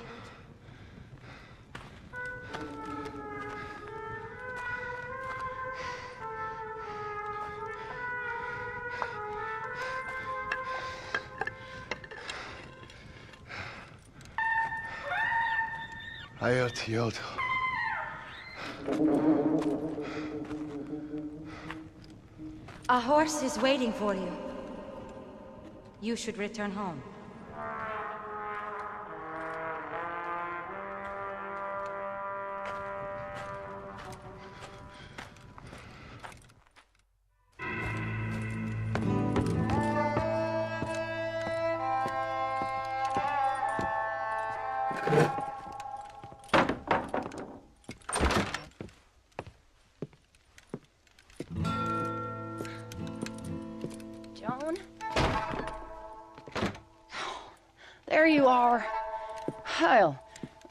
Ayotioto. A horse is waiting for you. You should return home. there you are. Hell,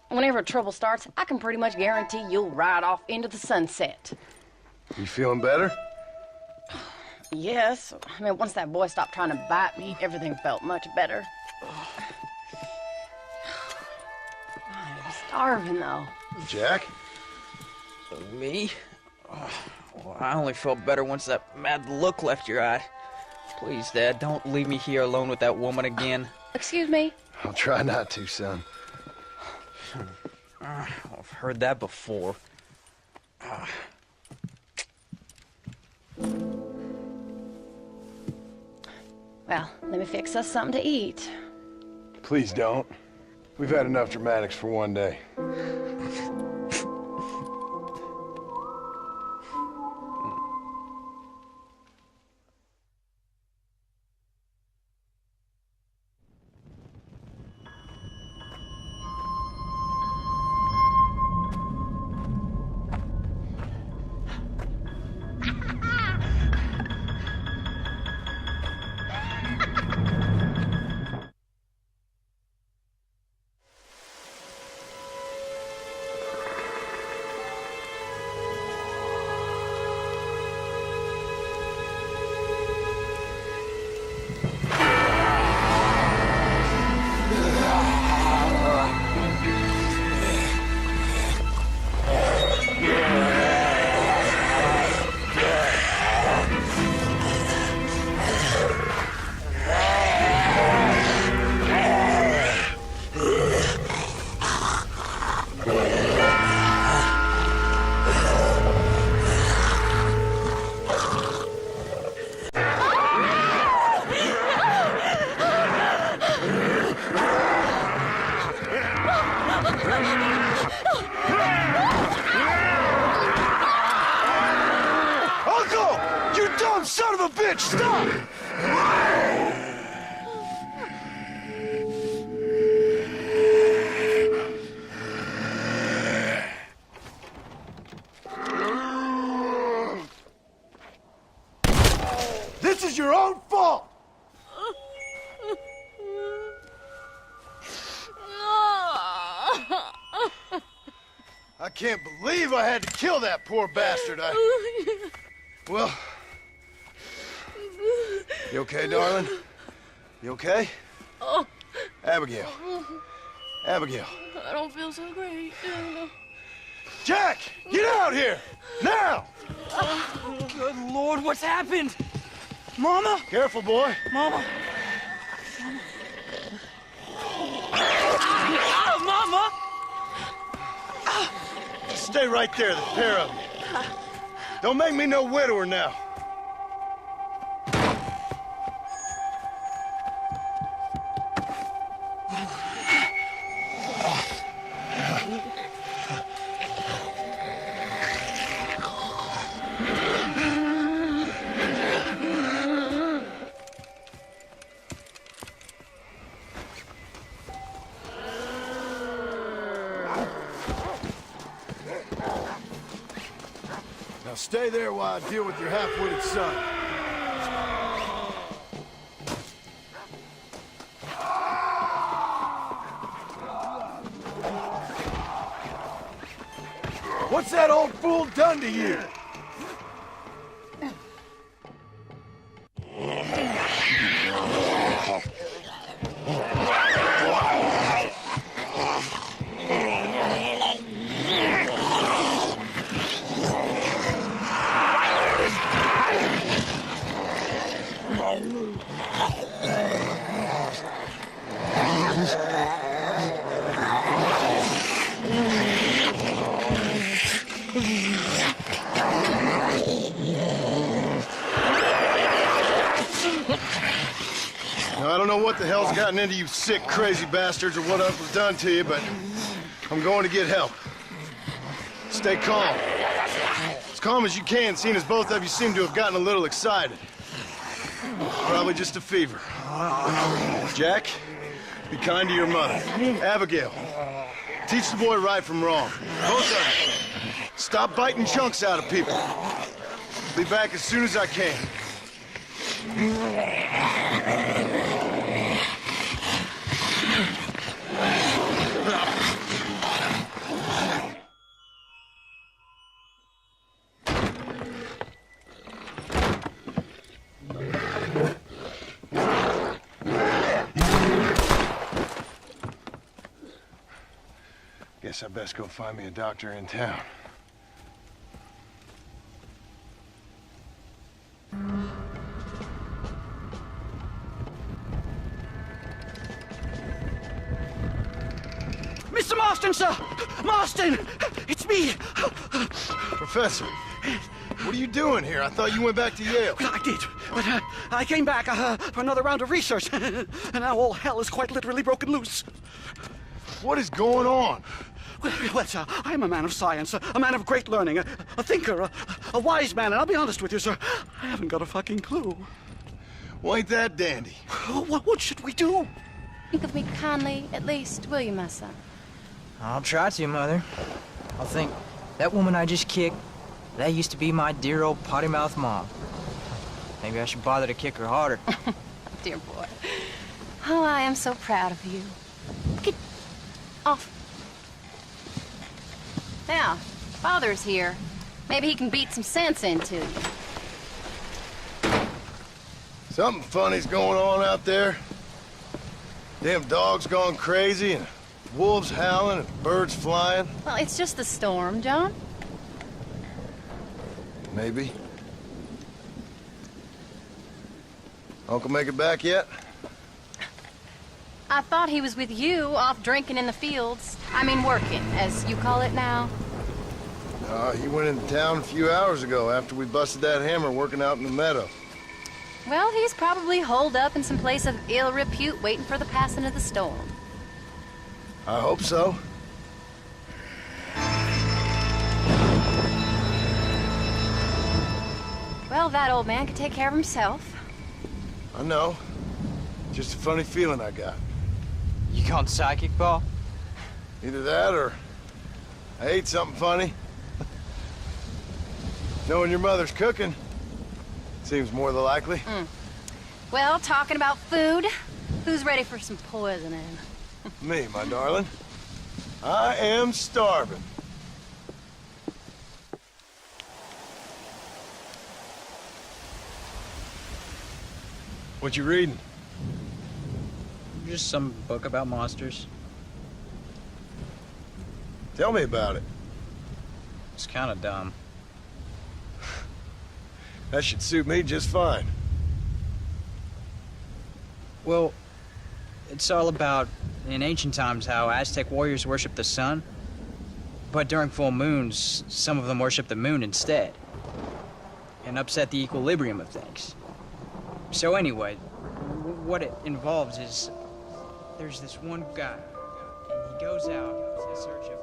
whenever trouble starts, I can pretty much guarantee you'll ride off into the sunset. You feeling better? Yes. I mean, once that boy stopped trying to bite me, everything felt much better. I'm starving, though. Jack? Me? Well, I only felt better once that mad look left your eye. Please, Dad, don't leave me here alone with that woman again. Excuse me? I'll try not to, son. I've heard that before. Well, let me fix us something to eat. Please don't. We've had enough dramatics for one day. Son of a bitch, stop! This is your own fault! I can't believe I had to kill that poor bastard. Well... You okay, darling? You okay? Oh. Abigail. Abigail. I don't feel so great. Jack! Get out here! Now! Good Lord, what's happened? Mama? Careful, boy. Mama. Mama! Stay right there, the pair of you. Don't make me no widower now. Now stay there while I deal with your half-witted son. What's that old fool done to you? Now, I don't know what the hell's gotten into you sick, crazy bastards or what else was done to you, but I'm going to get help. Stay calm. As calm as you can, seeing as both of you seem to have gotten a little excited. Probably just a fever. Jack, be kind to your mother. Abigail, teach the boy right from wrong. Both of you, stop biting chunks out of people. Be back as soon as I can. Guess I best go find me a doctor in town. Mr. Marston, sir! Marston! It's me! Professor, what are you doing here? I thought you went back to Yale. I did, but I came back for another round of research, and now all hell is quite literally broken loose. What is going on? Well, sir, I am a man of science, a man of great learning, a thinker, a wise man, and I'll be honest with you, sir, I haven't got a fucking clue. Well, ain't that dandy? What should we do? Think of me kindly, at least, will you, my son? I'll try to, Mother. I'll think, that woman I just kicked, that used to be my dear old potty-mouthed mom. Maybe I should bother to kick her harder. Dear boy. Oh, I am so proud of you. Get off. Now, Father's here. Maybe he can beat some sense into you. Something funny's going on out there. Damn dogs gone crazy and wolves howling and birds flying. Well, it's just the storm, John. Maybe. Uncle make it back yet? I thought he was with you, off drinking in the fields. I mean, working, as you call it now. He went into town a few hours ago after we busted that hammer working out in the meadow. Well, he's probably holed up in some place of ill repute waiting for the passing of the storm. I hope so. Well, that old man can take care of himself. I know. Just a funny feeling I got. You gone psychic, Paul? Either that or I ate something funny. Knowing your mother's cooking seems more than likely. Well, talking about food, who's ready for some poisoning? Me, my darling. I am starving. What you reading? Just some book about monsters. Tell me about it. It's kind of dumb. That should suit me just fine. Well, it's all about, in ancient times, how Aztec warriors worshiped the sun. But during full moons, some of them worshiped the moon instead. And upset the equilibrium of things. So anyway, what it involves is, there's this one guy, and he goes out in search of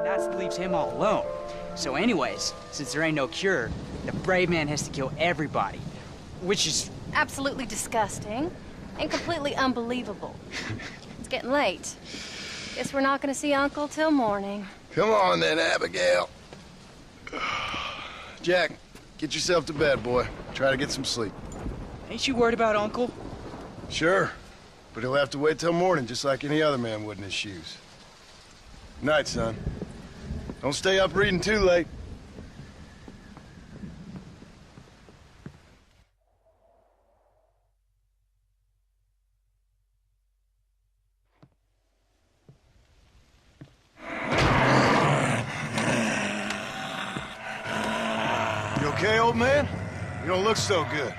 that leaves him all alone. So anyways, since there ain't no cure, the brave man has to kill everybody, which is absolutely disgusting and completely unbelievable. It's getting late. Guess we're not gonna see Uncle till morning. Come on then, Abigail. Jack, get yourself to bed, boy. Try to get some sleep. Ain't you worried about Uncle? Sure, but he'll have to wait till morning just like any other man would in his shoes. Night, son. Don't stay up reading too late. You okay, old man? You don't look so good.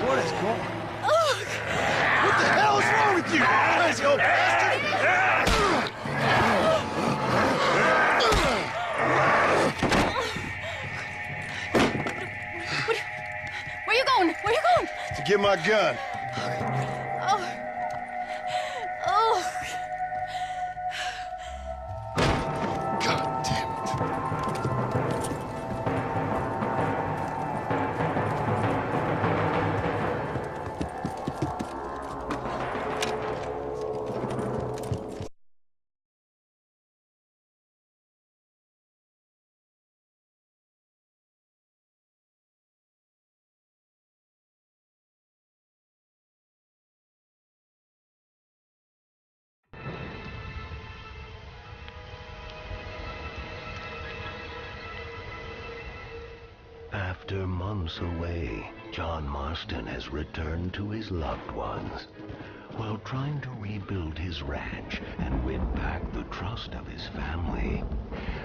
What is going on? What the hell is wrong with you? Crazy old bastard! Where you going? Where you going? To get my gun. After months away, John Marston has returned to his loved ones. While trying to rebuild his ranch and win back the trust of his family,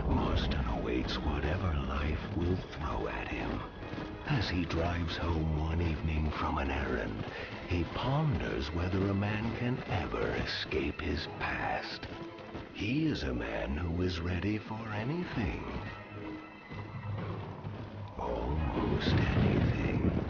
Marston awaits whatever life will throw at him. As he drives home one evening from an errand, he ponders whether a man can ever escape his past. He is a man who is ready for anything. Almost anything.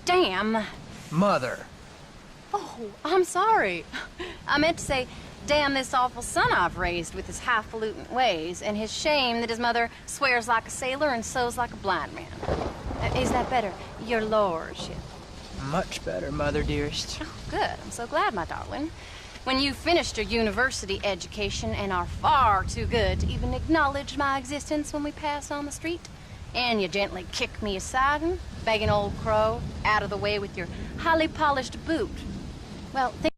Damn. Mother. Oh, I'm sorry. I meant to say, damn this awful son I've raised with his highfalutin ways, and his shame that his mother swears like a sailor and sews like a blind man. Is that better, your lordship? Much better, Mother dearest. Oh, good. I'm so glad, my darling. When you've finished your university education and are far too good to even acknowledge my existence when we pass on the street, and you gently kick me aside and begging old crow out of the way with your highly polished boot. Well,